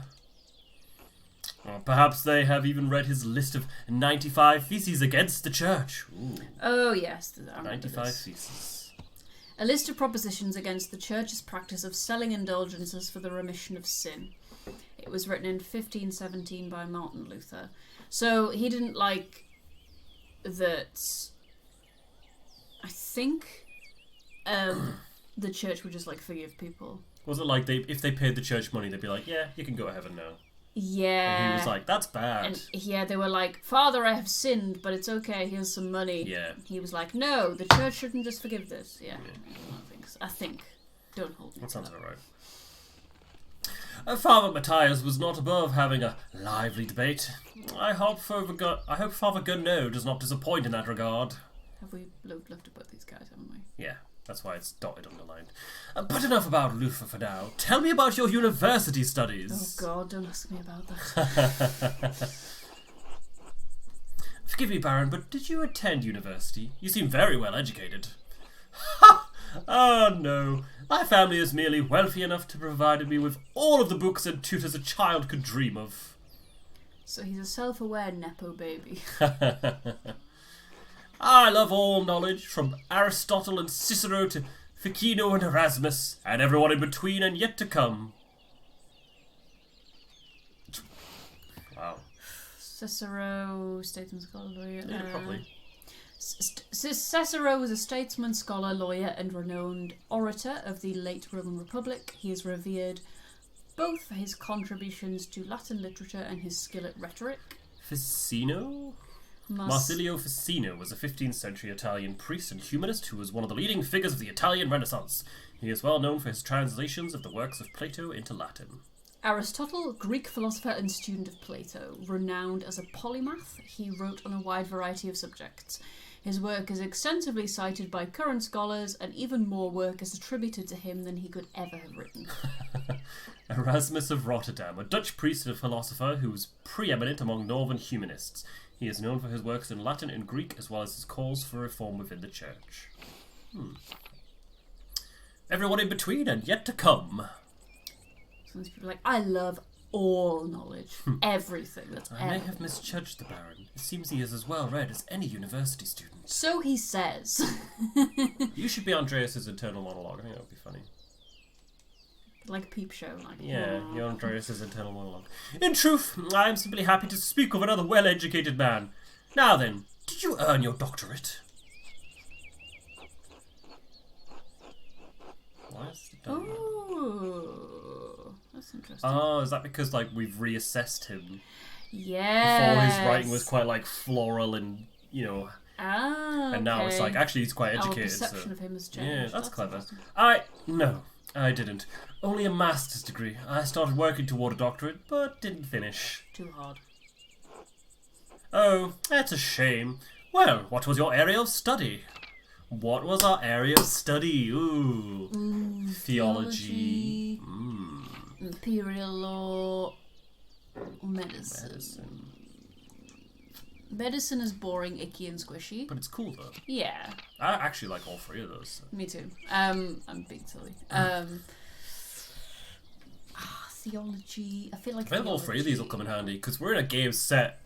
Or perhaps they have even read his list of 95 theses against the church. Ooh. Oh, yes. I 95 this. theses. A list of propositions against the church's practice of selling indulgences for the remission of sin. It was written in 1517 by Martin Luther. So he didn't like that... I think the church would just, forgive people. Was it like if they paid the church money, they'd be like, yeah, you can go to heaven now? Yeah. And he was like, that's bad. And yeah, they were like, Father, I have sinned, but it's okay, here's some money. Yeah. He was like, no, the church shouldn't just forgive this. Yeah. I think. Don't hold me. That sounds alright. Father Matthias was not above having a lively debate. I hope Father Gertner does not disappoint in that regard. Have we looked at both these guys, haven't we? Yeah, that's why it's dotted underlined. But enough about Luther for now. Tell me about your university studies. Oh God, don't ask me about that. Forgive me, Baron, but did you attend university? You seem very well educated. Ha! Oh no, my family is merely wealthy enough to provide me with all of the books and tutors a child could dream of. So he's a self-aware Nepo baby. I love all knowledge, from Aristotle and Cicero to Ficino and Erasmus, and everyone in between and yet to come. Wow. Cicero, statesman, scholar, lawyer. Yeah, probably. Cicero was a statesman, scholar, lawyer, and renowned orator of the late Roman Republic. He is revered both for his contributions to Latin literature and his skill at rhetoric. Ficino? Marsilio Ficino was a 15th century Italian priest and humanist who was one of the leading figures of the Italian Renaissance. He is well known for his translations of the works of Plato into Latin. Aristotle, Greek philosopher and student of Plato, renowned as a polymath, he wrote on a wide variety of subjects. His work is extensively cited by current scholars, and even more work is attributed to him than he could ever have written. Erasmus of Rotterdam, a Dutch priest and philosopher who was preeminent among northern humanists. He is known for his works in Latin and Greek, as well as his calls for reform within the church. Everyone in between and yet to come. Some people are like, I love all knowledge. Everything. That's I may have misjudged the Baron. It seems he is as well read as any university student. So he says. You should be Andreas's internal monologue. I think that would be funny. Like Peep Show. Like, yeah, you're Andreas's internal monologue. In truth, I am simply happy to speak of another well-educated man. Now then, did you earn your doctorate? Why is it done that? Oh, that's interesting. Oh, is that because like we've reassessed him? Yeah. Before his writing was quite like floral and and now it's like actually he's quite educated. Our perception of him has changed. Yeah, that's clever. Awesome. No, I didn't. Only a master's degree. I started working toward a doctorate, but didn't finish. Too hard. Oh, that's a shame. Well, what was your area of study? What was our area of study? Ooh. Theology. Imperial law. Medicine. Medicine is boring, icky, and squishy. But it's cool, though. Yeah. I actually like all three of those. So. Me too. I'm big silly. Theology. I feel like I think all three of these will come in handy, because we're in a game set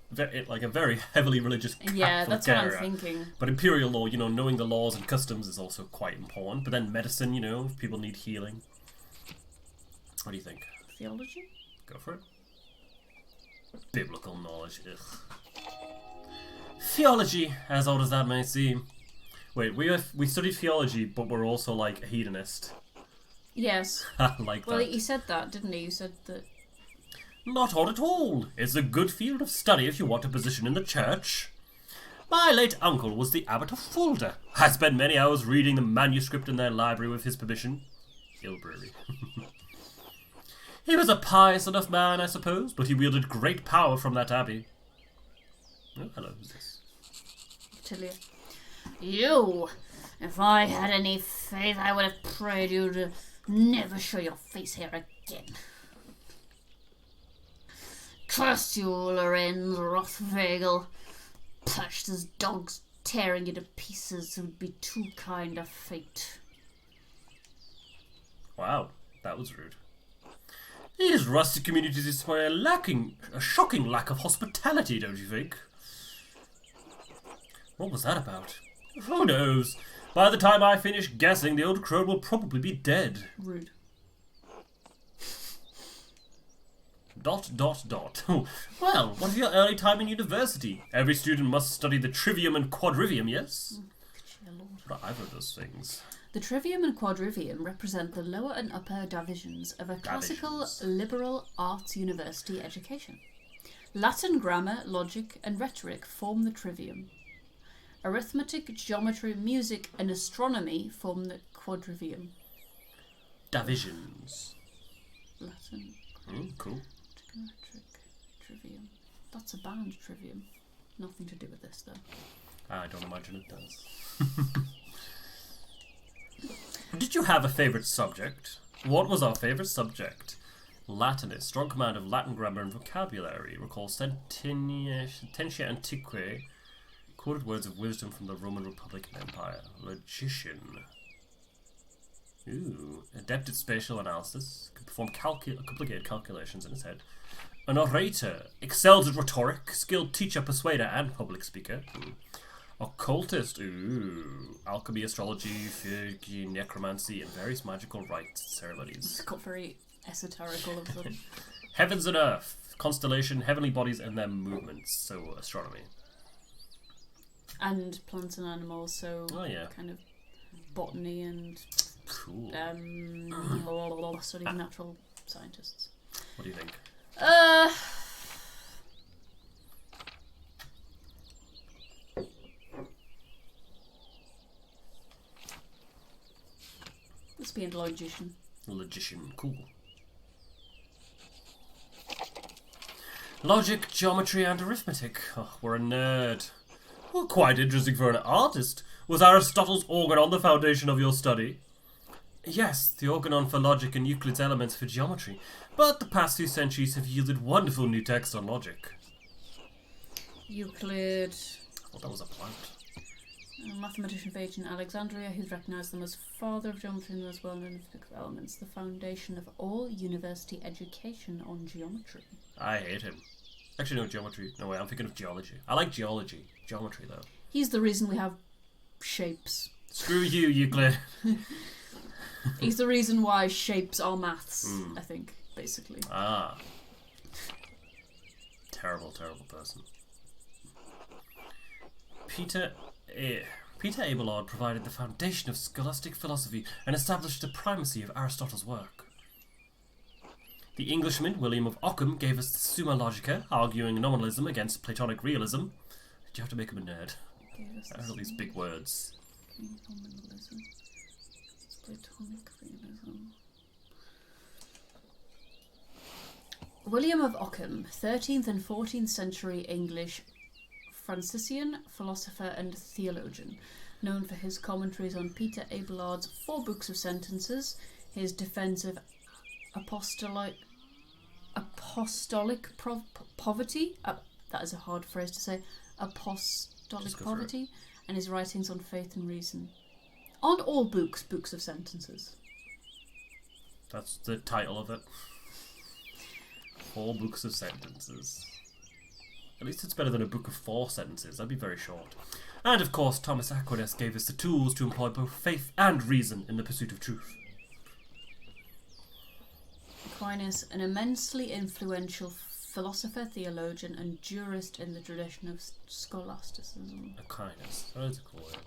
like a very heavily religious yeah, that's what I'm thinking. But imperial law, knowing the laws and customs is also quite important. But then medicine, if people need healing. What do you think? Theology? Go for it. Biblical knowledge. Ugh. Theology, as old as that may seem. Wait, we studied theology, but we're also like a hedonist. Yes. Like well, that. he said that, didn't he? You said that. Not odd at all. It's a good field of study if you want a position in the church. My late uncle was the abbot of Fulda. I spent many hours reading the manuscript in their library with his permission. Ilbrary. He was a pious enough man, I suppose, but he wielded great power from that abbey. Oh, hello, who's this? Tilia. You! If I had any faith, I would have prayed you to never show your face here again. Curse you, Lorenz Rothwagel. Pushed as dogs tearing you to pieces would be too kind a fate. Wow, that was rude. These rustic communities display a shocking lack of hospitality, don't you think? What was that about? Who knows? By the time I finish guessing, the old crone will probably be dead. Rude. ... Well, what of your early time in university? Every student must study the trivium and quadrivium, yes? But I've heard those things. The trivium and quadrivium represent the lower and upper divisions of a classical liberal arts university education. Latin grammar, logic, and rhetoric form the trivium. Arithmetic, geometry, music, and astronomy form the quadrivium. Divisions. Latin. Cool. Rhetoric, trivium. That's a band, trivium. Nothing to do with this, though. I don't imagine it does. Did you have a favourite subject? What was our favourite subject? Latinist, strong command of Latin grammar and vocabulary. Recall Sententia Antiquae. Quoted words of wisdom from the Roman Republic and Empire. Logician. Ooh, adept at spatial analysis, can perform complicated calculations in his head. An orator, excels at rhetoric, skilled teacher, persuader, and public speaker. Occultist, ooh, alchemy, astrology, theurgy, necromancy, and various magical rites and ceremonies. It's got very esoteric all of a sudden. Heavens and earth, constellation, heavenly bodies, and their movements. So astronomy. And plants and animals, so kind of botany and cool. Studying natural scientists. What do you think? Let's be a logician. Logician, cool. Logic, geometry, and arithmetic. Oh, we're a nerd. Well, quite interesting for an artist. Was Aristotle's organon the foundation of your study? Yes, the organon for logic and Euclid's elements for geometry. But the past few centuries have yielded wonderful new texts on logic. Euclid. I thought that was a plant. A mathematician of ancient Alexandria, who's recognised them as father of geometry and the most well-known of physical elements, the foundation of all university education on geometry. I hate him. Actually, no, geometry. No way, I'm thinking of geology. I like geology. Geometry, though. He's the reason we have shapes. Screw you, Euclid. He's the reason why shapes are maths, I think, basically. Ah. Terrible, terrible person. Peter Abelard provided the foundation of scholastic philosophy and established the primacy of Aristotle's work. The Englishman William of Ockham gave us the Summa Logica, arguing nominalism against Platonic realism. Did you have to make him a nerd? All these big words. Nominalism. Platonic realism. William of Ockham, 13th and 14th century English Franciscan philosopher and theologian, known for his commentaries on Peter Abelard's 4 books of sentences, his defense of apostolic poverty, that is a hard phrase to say, apostolic poverty, and his writings on faith and reason. On all books of sentences. That's the title of it. 4 books of sentences. At least it's better than a book of 4 sentences. That'd be very short. And of course, Thomas Aquinas gave us the tools to employ both faith and reason in the pursuit of truth. Aquinas, an immensely influential philosopher, theologian, and jurist in the tradition of scholasticism. Aquinas. That is a cool word.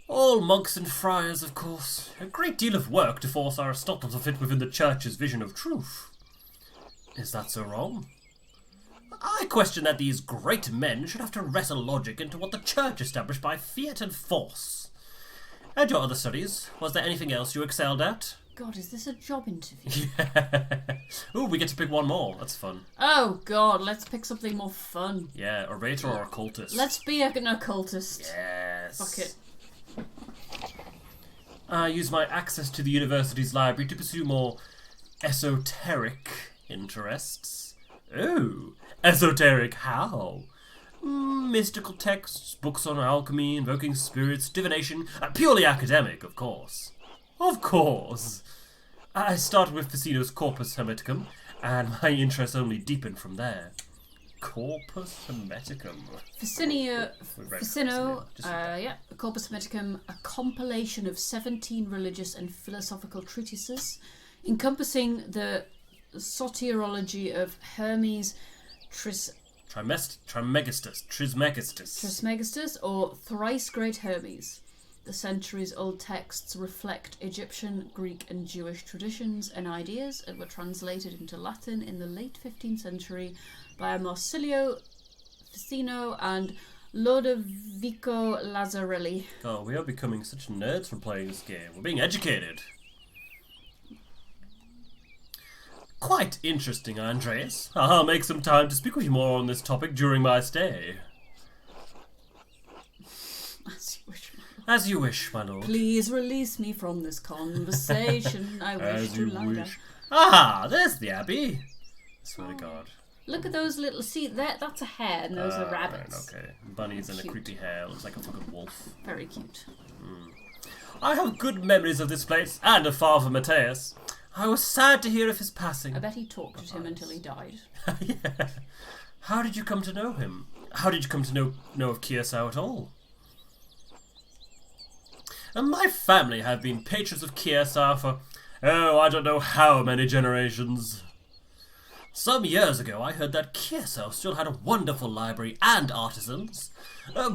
All monks and friars, of course. A great deal of work to force Aristotle to fit within the Church's vision of truth. Is that so wrong? I question that these great men should have to wrestle logic into what the Church established by fiat and force. And your other studies, was there anything else you excelled at? God, is this a job interview? Yeah. Ooh, we get to pick one more. That's fun. Oh God, let's pick something more fun. Yeah, orator or occultist. Let's be an occultist. Yes. Fuck it. I use my access to the university's library to pursue more esoteric interests. Oh, esoteric how? Mystical texts, books on alchemy, invoking spirits, divination, purely academic, of course. Of course. I started with Ficino's Corpus Hermeticum, and my interest only deepened from there. Corpus Hermeticum. Ficino, Corpus Hermeticum, a compilation of 17 religious and philosophical treatises, encompassing the soteriology of Hermes Trismegistus, or thrice great Hermes. The centuries-old texts reflect Egyptian, Greek, and Jewish traditions and ideas, and were translated into Latin in the late 15th century by Marsilio Ficino and Lodovico Lazzarelli. Oh, we are becoming such nerds from playing this game. We're being educated. Quite interesting, Andreas. I'll make some time to speak with you more on this topic during my stay. As you wish, my lord. Please release me from this conversation. I wish to lie down. Ah, there's the Abbey. I swear to God. Look at those little... See, that's a hare and those are rabbits. Right, okay. Bunnies and a creepy hare. Looks like a fucking wolf. Very cute. I have good memories of this place and of Father Matthias. I was sad to hear of his passing. I bet he talked at him until he died. Yeah. How did you come to know him? How did you come to know of Kirsau at all? And my family have been patrons of Kirsau for, I don't know how many generations. Some years ago, I heard that Kirsau still had a wonderful library and artisans.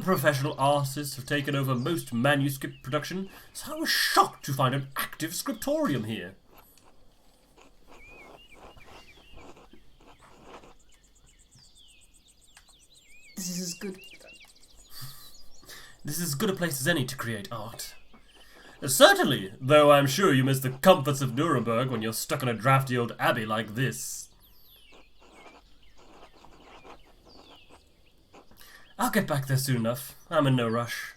Professional artists have taken over most manuscript production, so I was shocked to find an active scriptorium here. This is as good. This is as good a place as any to create art. Certainly, though I'm sure you miss the comforts of Nuremberg when you're stuck in a drafty old abbey like this. I'll get back there soon enough. I'm in no rush.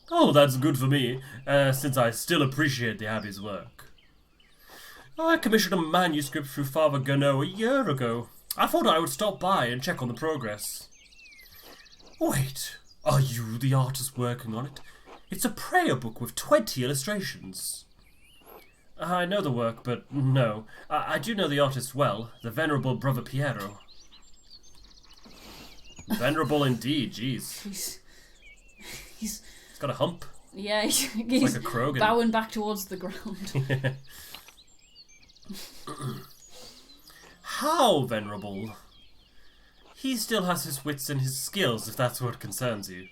Oh, that's good for me, since I still appreciate the Abbey's work. I commissioned a manuscript through Father Gertner a year ago. I thought I would stop by and check on the progress. Wait, are you the artist working on it? It's a prayer book with 20 illustrations. I know the work, but no. I do know the artist well, the Venerable Brother Piero. Venerable indeed, jeez. He's got a hump. Yeah, he's like a Krogan. Bowing back towards the ground. How venerable? He still has his wits and his skills, if that's what concerns you.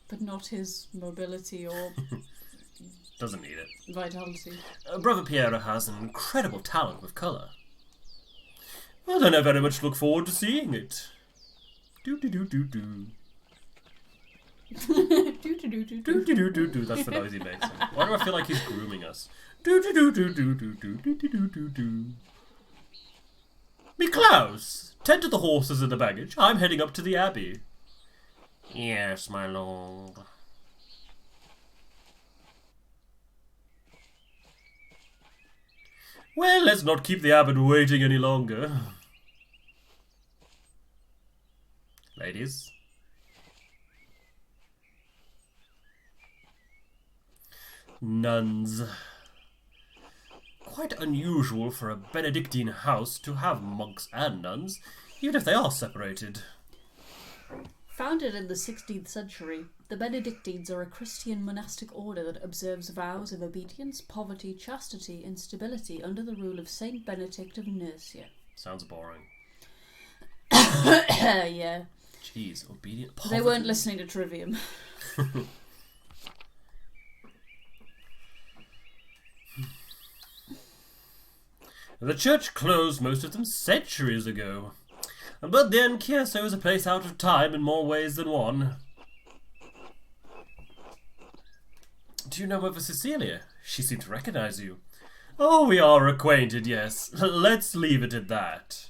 But not his mobility or... Doesn't need it. Vitality. Brother Piero has an incredible talent with colour. Well, then I very much look forward to seeing it. Do-do-do-do-do. Do-do-do-do-do. That's the noise he makes. Why do I feel like he's grooming us? Do-do-do-do-do-do-do-do-do-do. Me Klaus, tend to the horses and the baggage. I'm heading up to the Abbey. Yes, my lord. Well, let's not keep the abbot waiting any longer. Ladies. Nuns. Quite unusual for a Benedictine house to have monks and nuns, even if they are separated. Founded in the 16th century, the Benedictines are a Christian monastic order that observes vows of obedience, poverty, chastity, and stability under the rule of Saint Benedict of Nursia. Sounds boring. Yeah. Jeez, obedient poverty. They weren't listening to Trivium. The church closed most of them centuries ago. But then Kirsau is a place out of time in more ways than one. Do you know Mother Cecilia? She seemed to recognize you. Oh, we are acquainted, yes. Let's leave it at that.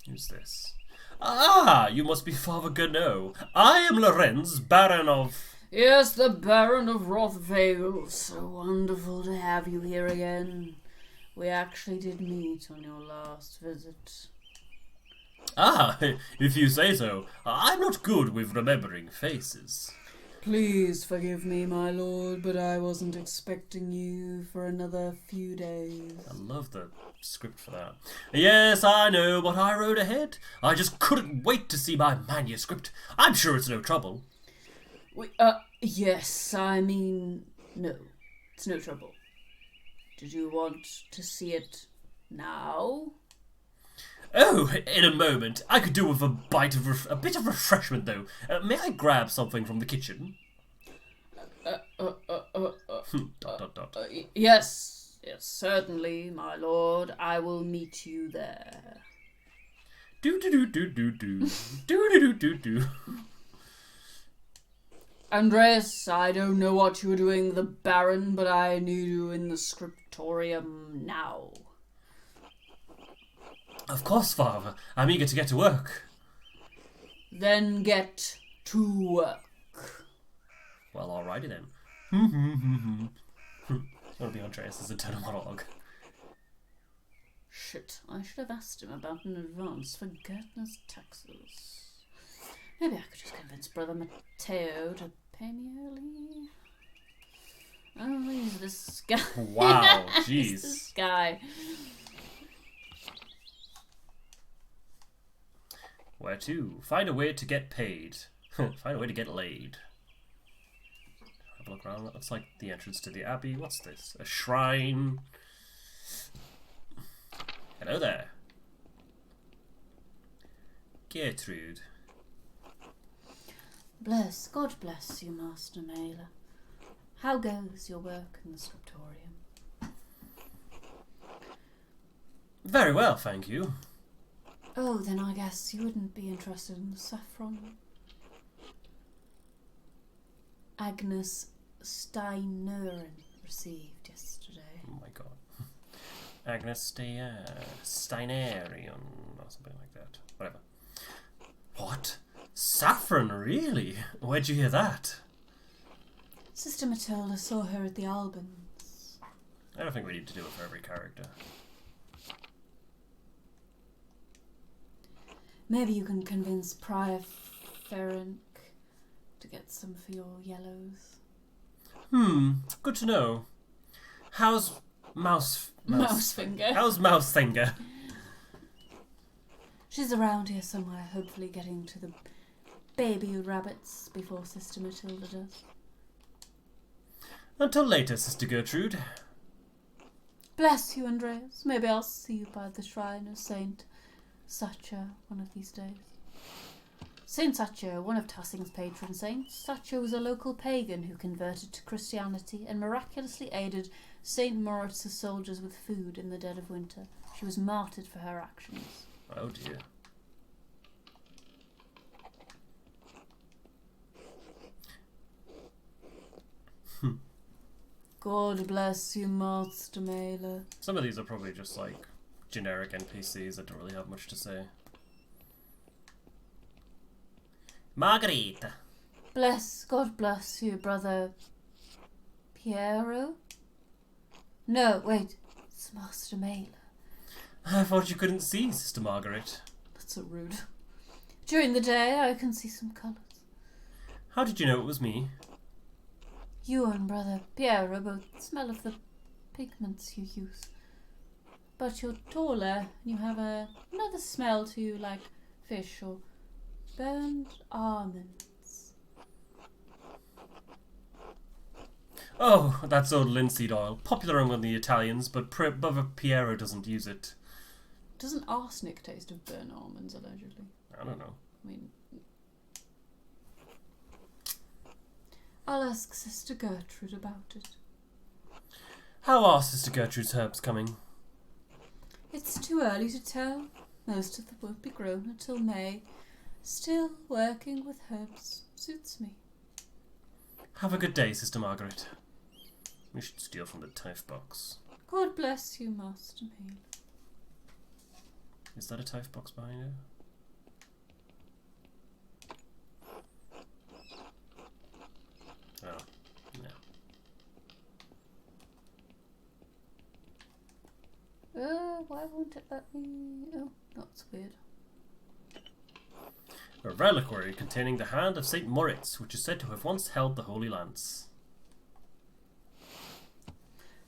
Who's this? Ah, you must be Father Gertner. I am Lorenz, Baron of... Yes, the Baron of Rothvale. So wonderful to have you here again. We actually did meet on your last visit. Ah, if you say so. I'm not good with remembering faces. Please forgive me, my lord, but I wasn't expecting you for another few days. I love the script for that. Yes, I know what I wrote ahead. I just couldn't wait to see my manuscript. I'm sure it's no trouble. Yes, I mean, no. It's no trouble. Did you want to see it now? Oh, in a moment. I could do with a bit of refreshment, though. May I grab something from the kitchen? Yes, certainly, my lord. I will meet you there. Do. Andreas, I don't know what you were doing, the Baron, but I need you in the Scriptorium now. Of course, Father. I'm eager to get to work. Then get to work. Well, alrighty then. That'll be Andreas' internal monologue. Shit, I should have asked him about an advance for Gertner's taxes. Maybe I could just convince Brother Matteo to pay me early. Oh, he's this guy. Wow, He's jeez. this guy. Where to? Find a way to get paid. Find a way to get laid. Have a look around. That looks like the entrance to the Abbey. What's this? A shrine. Hello there. Gertrude. God bless you, Master Maler. How goes your work in the Scriptorium? Very well, thank you. Oh, then I guess you wouldn't be interested in the saffron. Agnes Steineren received yesterday. Oh my god. Agnes Steinerion, or something like that. Whatever. What? Saffron, really? Where'd you hear that? Sister Matilda saw her at the Albans. I don't think we need to do it for every character. Maybe you can convince Prior Ferenc to get some for your yellows. Good to know. How's Mousefinger. How's Mousefinger? She's around here somewhere, hopefully getting to the baby rabbits before Sister Matilda does. Until later, Sister Gertrude. Bless you, Andreas. Maybe I'll see you by the shrine of Saint Sacha one of these days. Saint Sacha, one of Tassing's patron saints, Sacha was a local pagan who converted to Christianity and miraculously aided Saint Moritz's soldiers with food in the dead of winter. She was martyred for her actions. Oh dear. God bless you, Master Maler. Some of these are probably just like generic NPCs that don't really have much to say. Margarita. God bless you, brother Piero? No, wait, it's Master Maler. I thought you couldn't see, Sister Margaret. That's so rude. During the day, I can see some colours. How did you know it was me? You and brother Piero both smell of the pigments you use. But you're taller, and you have another smell to you, like fish or burned almonds. Oh, that's old linseed oil. Popular among the Italians, but Brother Piero doesn't use it. Doesn't arsenic taste of burnt almonds, allegedly? I don't know. I mean, I'll ask Sister Gertrude about it. How are Sister Gertrude's herbs coming? It's too early to tell. Most of them won't be grown until May. Still, working with herbs suits me. Have a good day, Sister Margaret. We should steal from the Tife box. God bless you, Master Maler. Is that a Tife box behind you? Oh, no. Why won't it let me... Oh, that's weird. A reliquary containing the hand of Saint Moritz, which is said to have once held the Holy Lance.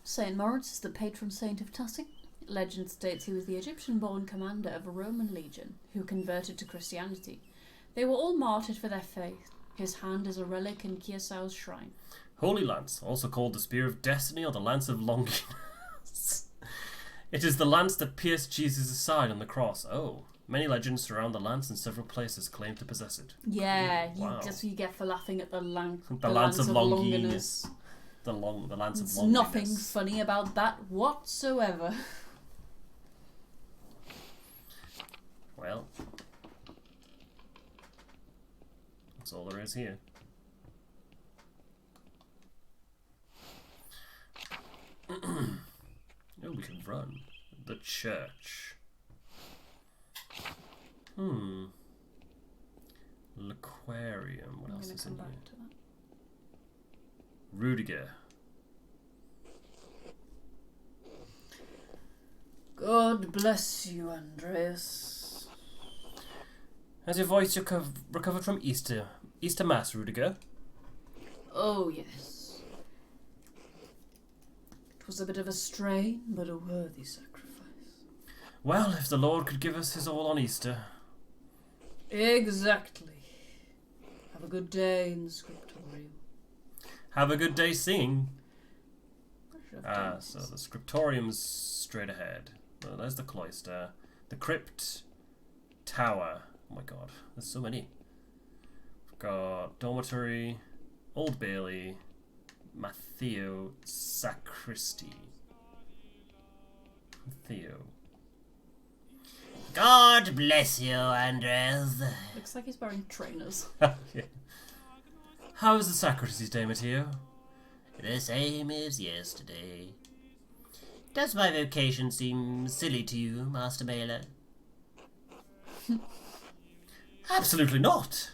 Saint Moritz is the patron saint of Tassing. Legend states he was the Egyptian-born commander of a Roman legion who converted to Christianity. They were all martyred for their faith. His hand is a relic in Kiesau's shrine. Holy Lance, also called the Spear of Destiny or the Lance of Longinus. It is the lance that pierced Jesus' side on the cross. Oh, many legends surround the lance, and several places claim to possess it. Yeah, Wow. that's what you get for laughing at the The Lance of Longinus. The Lance of There's Longinus. nothing funny about that whatsoever. Well, that's all there is here. Oh, we can run. The church. L'aquarium. What I'm else gonna is come in here? back to that. Rudiger. God bless you, Andreas. Has your voice recovered from Easter Mass, Rudiger? Oh, yes. was a bit of a strain, but a worthy sacrifice. Well, if the Lord could give us his all on Easter. Exactly. Have a good day in the Scriptorium. Have a good day singing. So So the Scriptorium's straight ahead. Well, there's the cloister. The crypt. Tower. Oh my god, there's so many. We've got dormitory, Old Bailey, Matteo, Sacristy. Matteo. God bless you, Andreas. looks like he's wearing trainers. Yeah. How's the sacristy day, Matteo? The same as yesterday. Does my vocation seem silly to you, Master Maler? Absolutely not!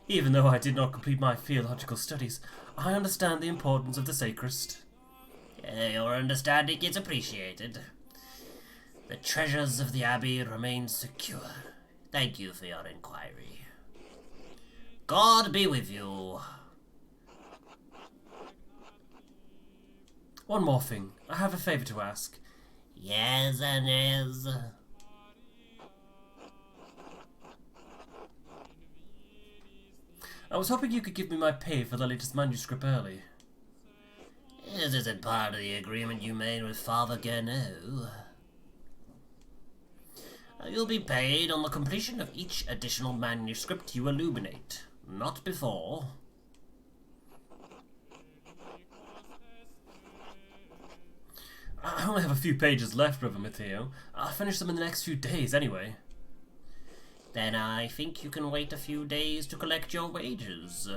Even though I did not complete my theological studies, I understand the importance of the sacrist. Your understanding is appreciated. The treasures of the Abbey remain secure. Thank you for your inquiry. God be with you. One more thing. I have a favour to ask. Yes, Andreas. I was hoping you could give me my pay for the latest manuscript early. This isn't part of the agreement you made with Father Gertner. You'll be paid on the completion of each additional manuscript you illuminate, not before. I only have a few pages left, Brother Matteo. I'll finish them in the next few days anyway. Then I think you can wait a few days to collect your wages.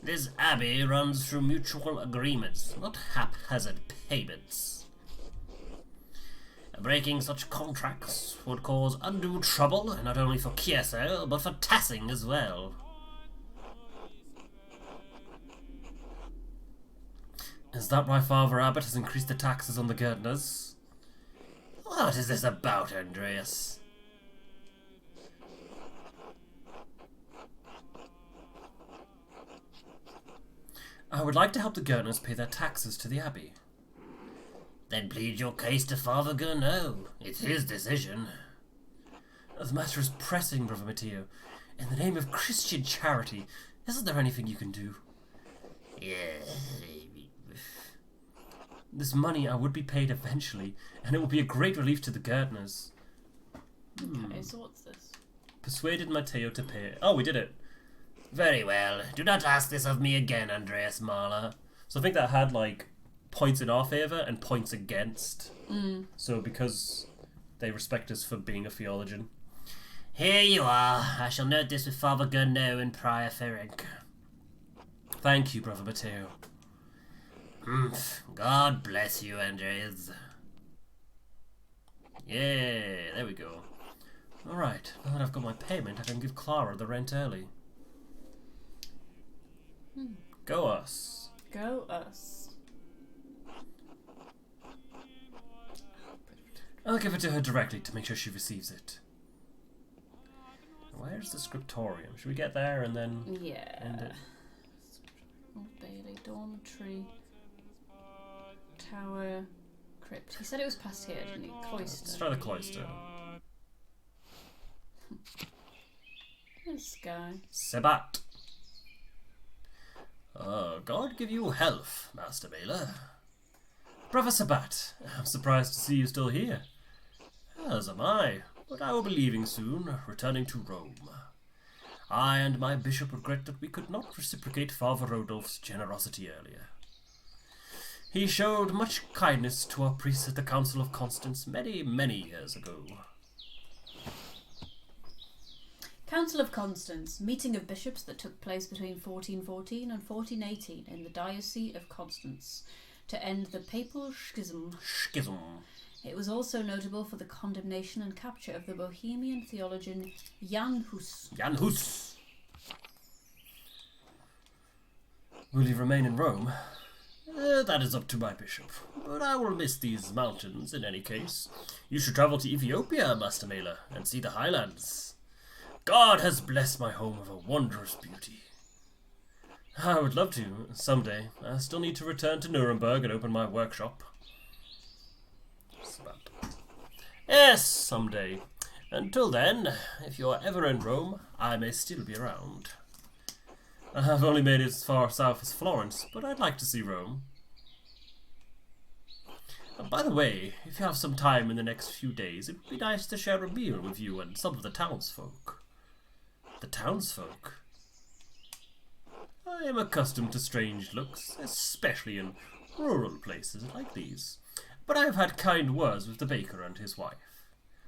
This Abbey runs through mutual agreements, not haphazard payments. Breaking such contracts would cause undue trouble, not only for Kieso, but for Tassing as well. Is that why Father Abbot has increased the taxes on the Gertners? What is this about, Andreas? I would like to help the Gertners pay their taxes to the Abbey. Then plead your case to Father Gertner. It's his decision. The matter is pressing, Brother Matteo. In the name of Christian charity, isn't there anything you can do? Yeah. This money I would be paid eventually, and it will be a great relief to the Gertners. Okay, so what's this? Persuaded Matteo to pay it. Oh, we did it. Very well. Do not ask this of me again, Andreas Maler. So I think that had, like, points in our favour and points against. So because they respect us for being a theologian. Here you are. I shall note this with Father Gertner and Prior Ferenc. Thank you, Brother Matteo. God bless you, Andreas. Yeah, there we go. Alright, now that I've got my payment, I can give Clara the rent early. Go us. Go us. I'll give it to her directly to make sure she receives it. Where's the Scriptorium? Should we get there and then end Yeah. it? Old Bailey, dormitory, tower, crypt. He said it was past here, didn't he? Cloister. Let's try the cloister. This guy. Sebat. God give you health, Master Maler. Brother Sebat, I'm surprised to see you still here. As am I, but I will be leaving soon, returning to Rome. I and my bishop regret that we could not reciprocate Father Rodolph's generosity earlier. He showed much kindness to our priests at the Council of Constance many, many years ago. Council of Constance, meeting of bishops that took place between 1414 and 1418 in the Diocese of Constance to end the papal schism. It was also notable for the condemnation and capture of the Bohemian theologian Jan Hus. Jan Hus. Will you remain in Rome? That is up to my bishop, but I will miss these mountains in any case. You should travel to Ethiopia, Master Maler, and see the highlands. God has blessed my home with a wondrous beauty. I would love to, someday. I still need to return to Nuremberg and open my workshop. Yes, someday. Until then, if you're ever in Rome, I may still be around. I've only made it as far south as Florence, but I'd like to see Rome. By the way, if you have some time in the next few days, it would be nice to share a meal with you and some of the townsfolk. The townsfolk? I am accustomed to strange looks, especially in rural places like these. But I have had kind words with the baker and his wife.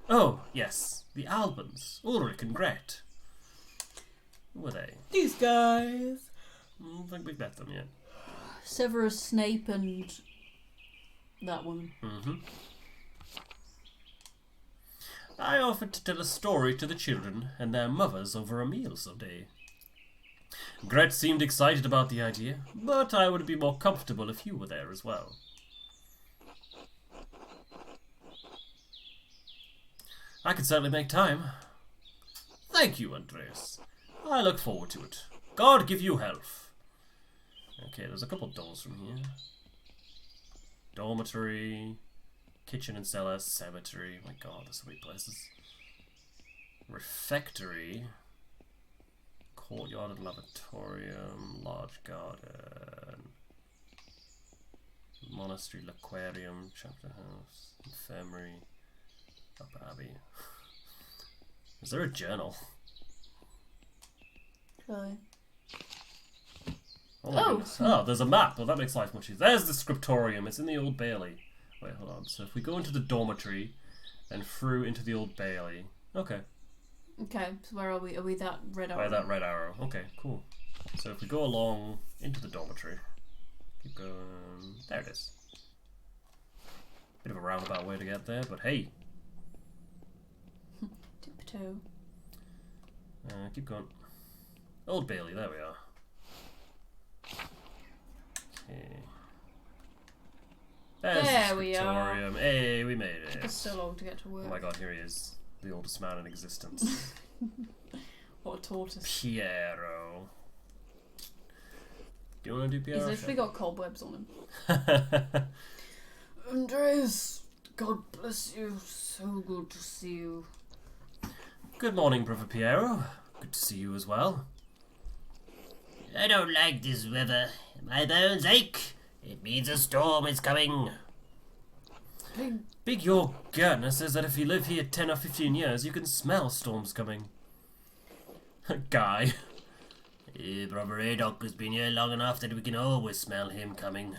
Oh, yes, the Albans, Ulrich and Gret. Who were they? These guys. I don't think we've met them yet. Severus Snape and that woman. I offered to tell a story to the children and their mothers over a meal someday. Gret seemed excited about the idea, but I would be more comfortable if you were there as well. I could certainly make time. Thank you, Andreas. I look forward to it. God give you health. Okay, there's a couple doors from here. Dormitory, kitchen and cellar, cemetery. My god, there's so many places. Refectory, courtyard and lavatorium, large garden, monastery, aquarium, chapter house, infirmary, up Abbey. Is there a journal? Really? Oh, my goodness. Oh, there's a map. Well, that makes life much easier. There's the Scriptorium. It's in the Old Bailey. Wait, hold on. So if we go into the dormitory and through into the Old Bailey. Okay. Okay, so where are we? Are we that red arrow? By that red arrow. Okay, cool. So if we go along into the dormitory. Keep going. There it is. Bit of a roundabout way to get there, but hey. Tiptoe. Keep going. Old Bailey, there we are. Okay. There's There the we are. Scriptorium. Hey, we made it. It's so long to get to work. Oh my god, here he is. The oldest man in existence. What a tortoise. Piero. Do you want to do Piero? He's literally got cobwebs on him. Andreas, God bless you. So good to see you. Good morning, Brother Piero. Good to see you as well. I don't like this weather. My bones ache. It means a storm is coming. Big Your Gertner says that if you live here 10 or 15 years, you can smell storms coming. Guy. Brother Adolf has been here long enough that we can always smell him coming.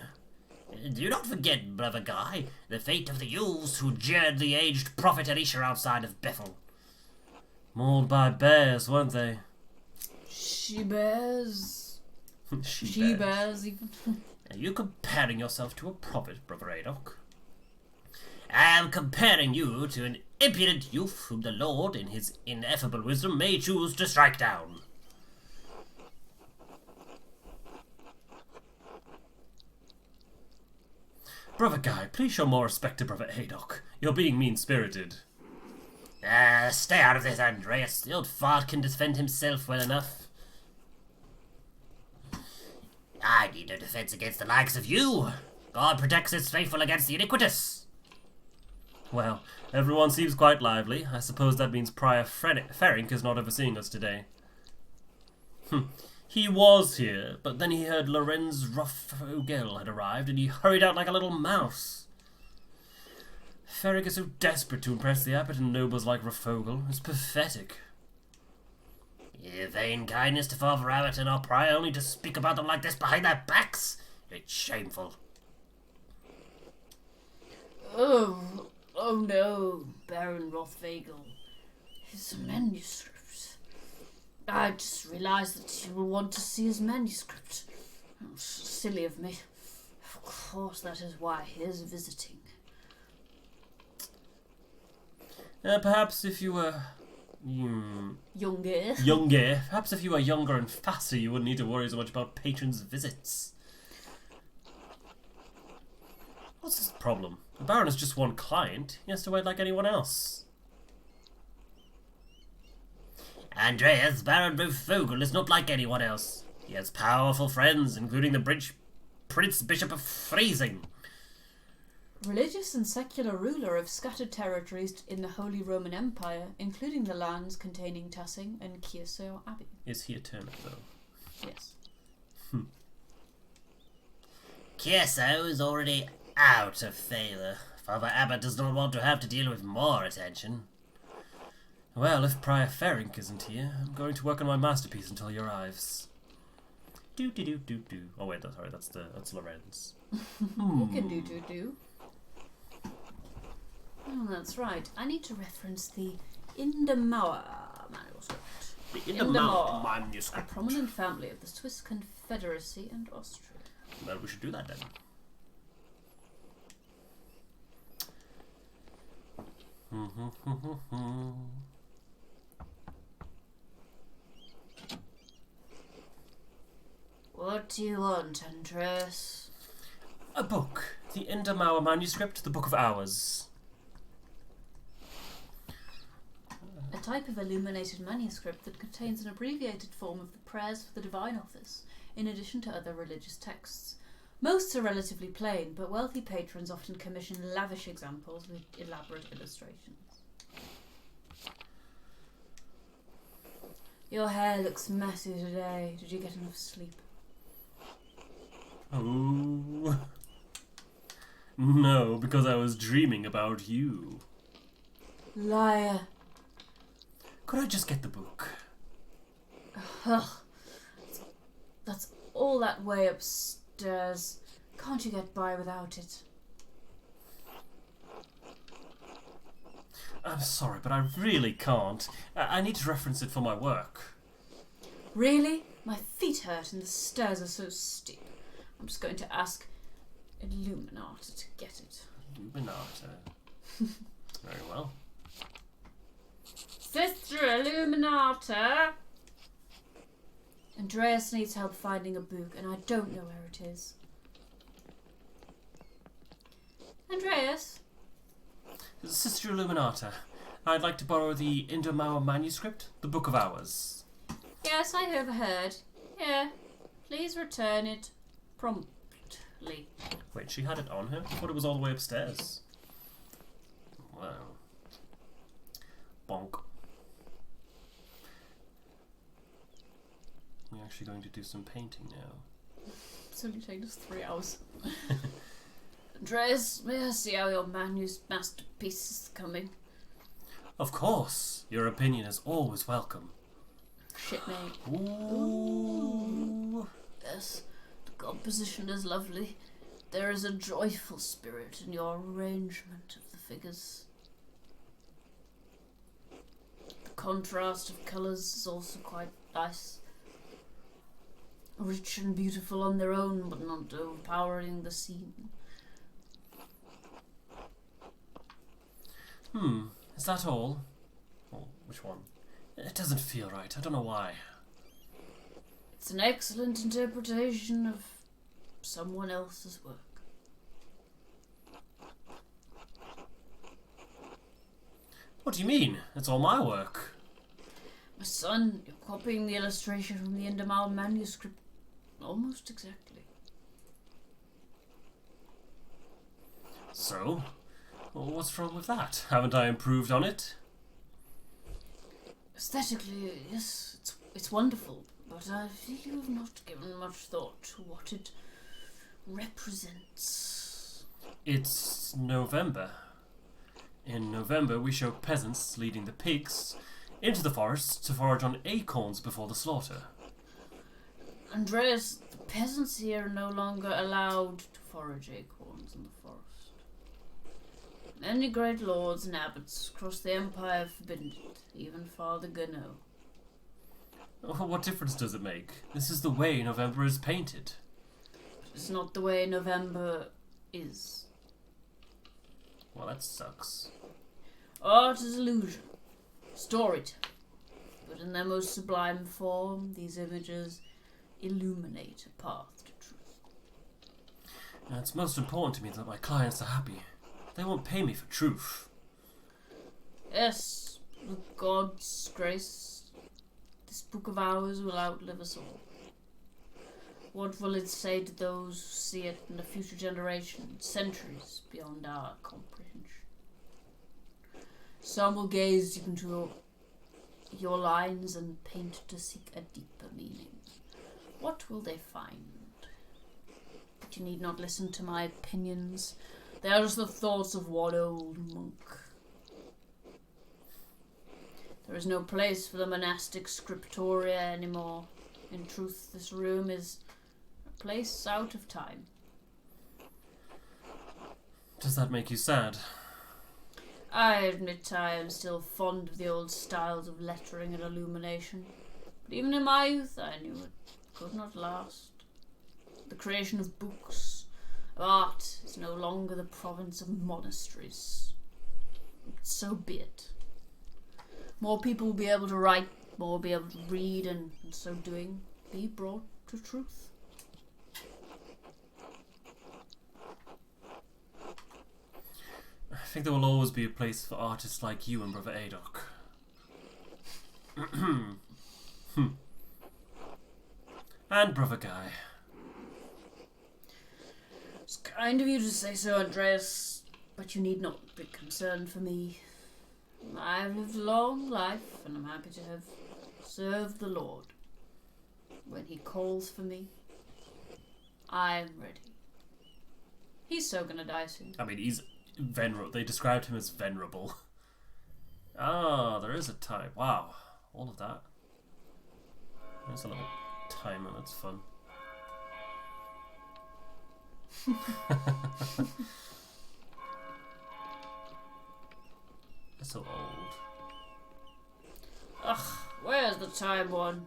Do not forget, Brother Guy, the fate of the youths who jeered the aged prophet Elisha outside of Bethel. Mauled by bears, weren't they? She-bears. She She-bears even. Are you comparing yourself to a prophet, Brother Adolf? I am comparing you to an impudent youth whom the Lord, in his ineffable wisdom, may choose to strike down. Brother Guy, please show more respect to Brother Adolf. You're being mean-spirited. Stay out of this, Andreas. The old fart can defend himself well enough. I need no defense against the likes of you. God protects his faithful against the iniquitous. Well, everyone seems quite lively. I suppose that means Prior Ferink is not overseeing us today. He was here, but then he heard Lorenz Ruffogel had arrived, and he hurried out like a little mouse. Ferric is so desperate to impress the abbot and nobles like Ruffogel. It's pathetic. Your vain kindness to Father Abbot and our prior only to speak about them like this behind their backs. It's shameful. Oh no, Baron Rothvagel. His manuscript. I just realised that you will want to see his manuscript. Oh, silly of me. Of course, that is why he is visiting. Perhaps if you were... Younger. Perhaps if you were younger and faster, you wouldn't need to worry so much about patrons' visits. What's his problem? The Baron has just one client. He has to wait like anyone else. Andreas, Baron Ruthvogel is not like anyone else. He has powerful friends, including the Prince Bishop of Freezing. Religious and secular ruler of scattered territories in the Holy Roman Empire, including the lands containing Tassing and Kieso Abbey. Is he a turnip, though? Yes. Kieso is already out of favour. Father Abbot does not want to have to deal with more attention. Well, if Prior Ferink isn't here, I'm going to work on my masterpiece until he arrives. Do. Oh wait, sorry, that's Lorenz. You can do. Oh, that's right. I need to reference the Indemauer manuscript. The Indemauer manuscript. A prominent family of the Swiss Confederacy and Austria. Well, we should do that then. What do you want, Andreas? A book. The Indemauer manuscript, the Book of Hours. A type of illuminated manuscript that contains an abbreviated form of the prayers for the Divine Office, in addition to other religious texts. Most are relatively plain, but wealthy patrons often commission lavish examples with elaborate illustrations. Your hair looks messy today. Did you get enough sleep? Oh. No, because I was dreaming about you. Liar. Could I just get the book? Ugh. That's all that way upstairs. Can't you get by without it? I'm sorry, but I really can't. I need to reference it for my work. Really? My feet hurt and the stairs are so steep. I'm just going to ask Illuminata to get it. Illuminata. Very well. Sister Illuminata! Andreas needs help finding a book, and I don't know where it is. Andreas? Sister Illuminata, I'd like to borrow the Indemauer manuscript, the Book of Hours. Yes, I have heard. Here, please return it promptly. Wait, she had it on her? I thought it was all the way upstairs. Wow. Bonk. We're actually going to do some painting now. It's only taken us 3 hours. Andreas, may I see how your masterpiece is coming? Of course. Your opinion is always welcome. Shipmate. Ooh. Yes, the composition is lovely. There is a joyful spirit in your arrangement of the figures. The contrast of colours is also quite nice. Rich and beautiful on their own, but not overpowering the scene. Is that all? Oh, which one? It doesn't feel right. I don't know why. It's an excellent interpretation of someone else's work. What do you mean? It's all my work. My son, you're copying the illustration from the Indemauer manuscript almost exactly. So? Well, what's wrong with that? Haven't I improved on it? Aesthetically, yes, it's wonderful, but I feel you have not given much thought to what it represents. It's November. In November, we show peasants leading the pigs into the forest to forage on acorns before the slaughter. Andreas, the peasants here are no longer allowed to forage acorns in the forest. Many great lords and abbots across the empire have forbidden it, even Father Gertner. What difference does it make? This is the way November is painted. It's not the way November is. Well, that sucks. Art is illusion, storytelling, but in their most sublime form, these images illuminate a path to truth. And it's most important to me that my clients are happy. They won't pay me for truth. Yes, with God's grace, this book of ours will outlive us all. What will it say to those who see it in a future generation, centuries beyond our comprehension? Some will gaze deep into your lines and paint to seek a deeper meaning. What will they find? But you need not listen to my opinions. They are just the thoughts of one old monk. There is no place for the monastic scriptoria anymore. In truth, this room is a place out of time. Does that make you sad? I admit I am still fond of the old styles of lettering and illumination, but even in my youth I knew it could not last. The creation of books, of art, is no longer the province of monasteries. So be it. More people will be able to write, more will be able to read, and in so doing, be brought to truth. I think there will always be a place for artists like you and Brother Adok. And Brother Guy. It's kind of you to say so, Andreas, but you need not be concerned for me. I've lived a long life, and I'm happy to have served the Lord. When he calls for me, I'm ready. He's so gonna die soon. I mean, he's venerable. They described him as venerable. Ah, there is a time. Wow, all of that. There's a little timer. That's fun. They're so old. Ugh, where's the time one?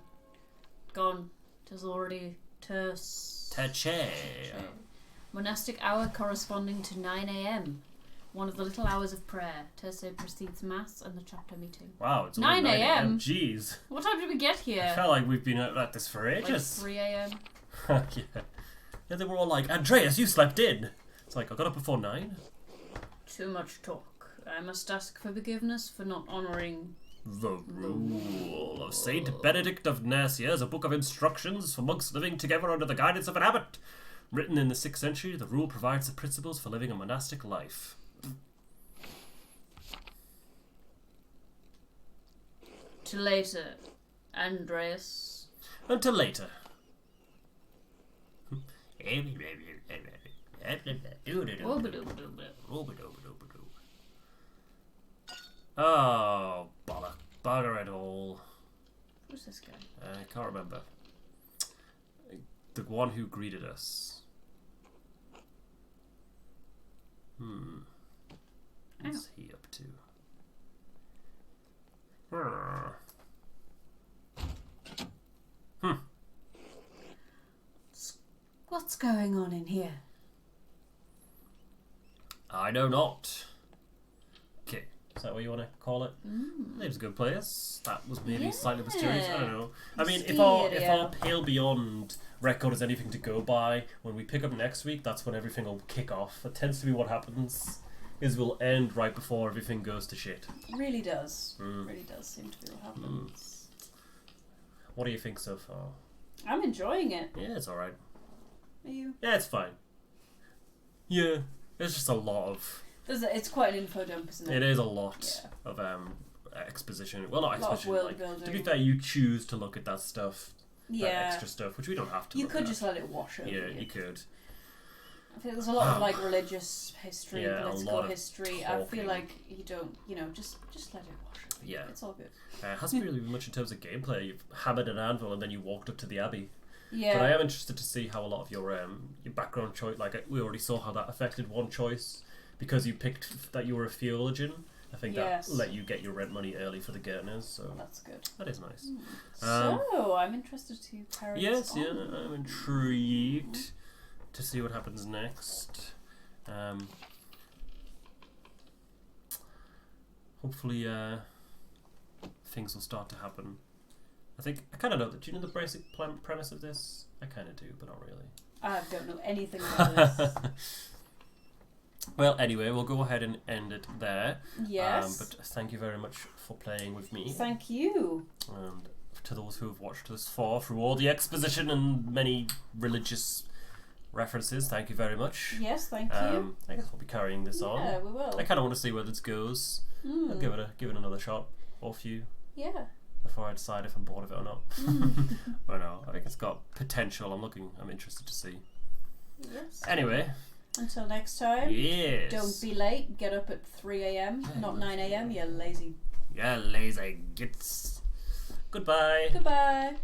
Gone. 'Tis already Tache. Monastic hour corresponding to 9 a.m. One of the little hours of prayer. Terce precedes mass and the chapter meeting. Wow, it's 9 only 9 a.m. Jeez. What time did we get I here? felt like we've been at this for Like ages. 3 a.m. Yeah. Yeah, they were all like, Andreas, you slept in. It's like, I got up before 9. Too much talk. I must ask for forgiveness for not honouring The Rule of Saint Benedict of Nursia is a book of instructions for monks living together under the guidance of an abbot. Written in the 6th century, the rule provides the principles for living a monastic life. to later, Andreas. Until later. Oh, bugger it all. Who's this guy? I can't remember. The one who greeted us. What's he up to? What's going on in here? I know not. Okay, is that what you want to call it? Name's a good place. That was maybe slightly mysterious. I don't know. I mean, if our Pale Beyond record is anything to go by, when we pick up next week, that's when everything will kick off. That tends to be what happens. Is we'll end right before everything goes to shit. It really does. Really does seem to be what happens. What do you think so far? I'm enjoying it. Yeah, it's alright. Are you? Yeah, it's fine. Yeah, there's just a lot of... It's quite an info dump, isn't it? It is a lot of exposition. Well, not exposition. World building. To be fair, you choose to look at that stuff. Yeah. That extra stuff, which we don't have to. You look could at. just let it wash over Yeah, you. you could. I feel there's a lot of like religious history, Yeah, a political lot of history. I feel talking. like you don't, just let it wash over you. Yeah. It's all good. It hasn't really been much in terms of gameplay. You've hammered an anvil and then you walked up to the Abbey. Yeah. But I am interested to see how a lot of your background choice, like we already saw how that affected one choice because you picked that you were a theologian. I think that let you get your rent money early for the Gertners, so that's good. that is nice. So I'm interested to carry Yes, this on. yeah, I'm intrigued to see what happens next. Hopefully, things will start to happen. I kind of know that. Do you know the basic premise of this? I kind of do, but not really. I don't know anything about this. Well, anyway, we'll go ahead and end it there. Yes. But thank you very much for playing with me. Thank you. And to those who have watched this far through all the exposition and many religious references. Thank you very much. Yes, thank you. I guess we'll be carrying this on. Yeah, we will. I kind of want to see where this goes. I'll give it another shot or few Yeah. before I decide if I'm bored of it or not. But no, I think it's got potential. I'm interested to see. Yes. Anyway. Until next time. Yes. Don't be late. Get up at 3 a.m. Not 9 a.m. You lazy. Yeah, lazy gits. Goodbye. Goodbye.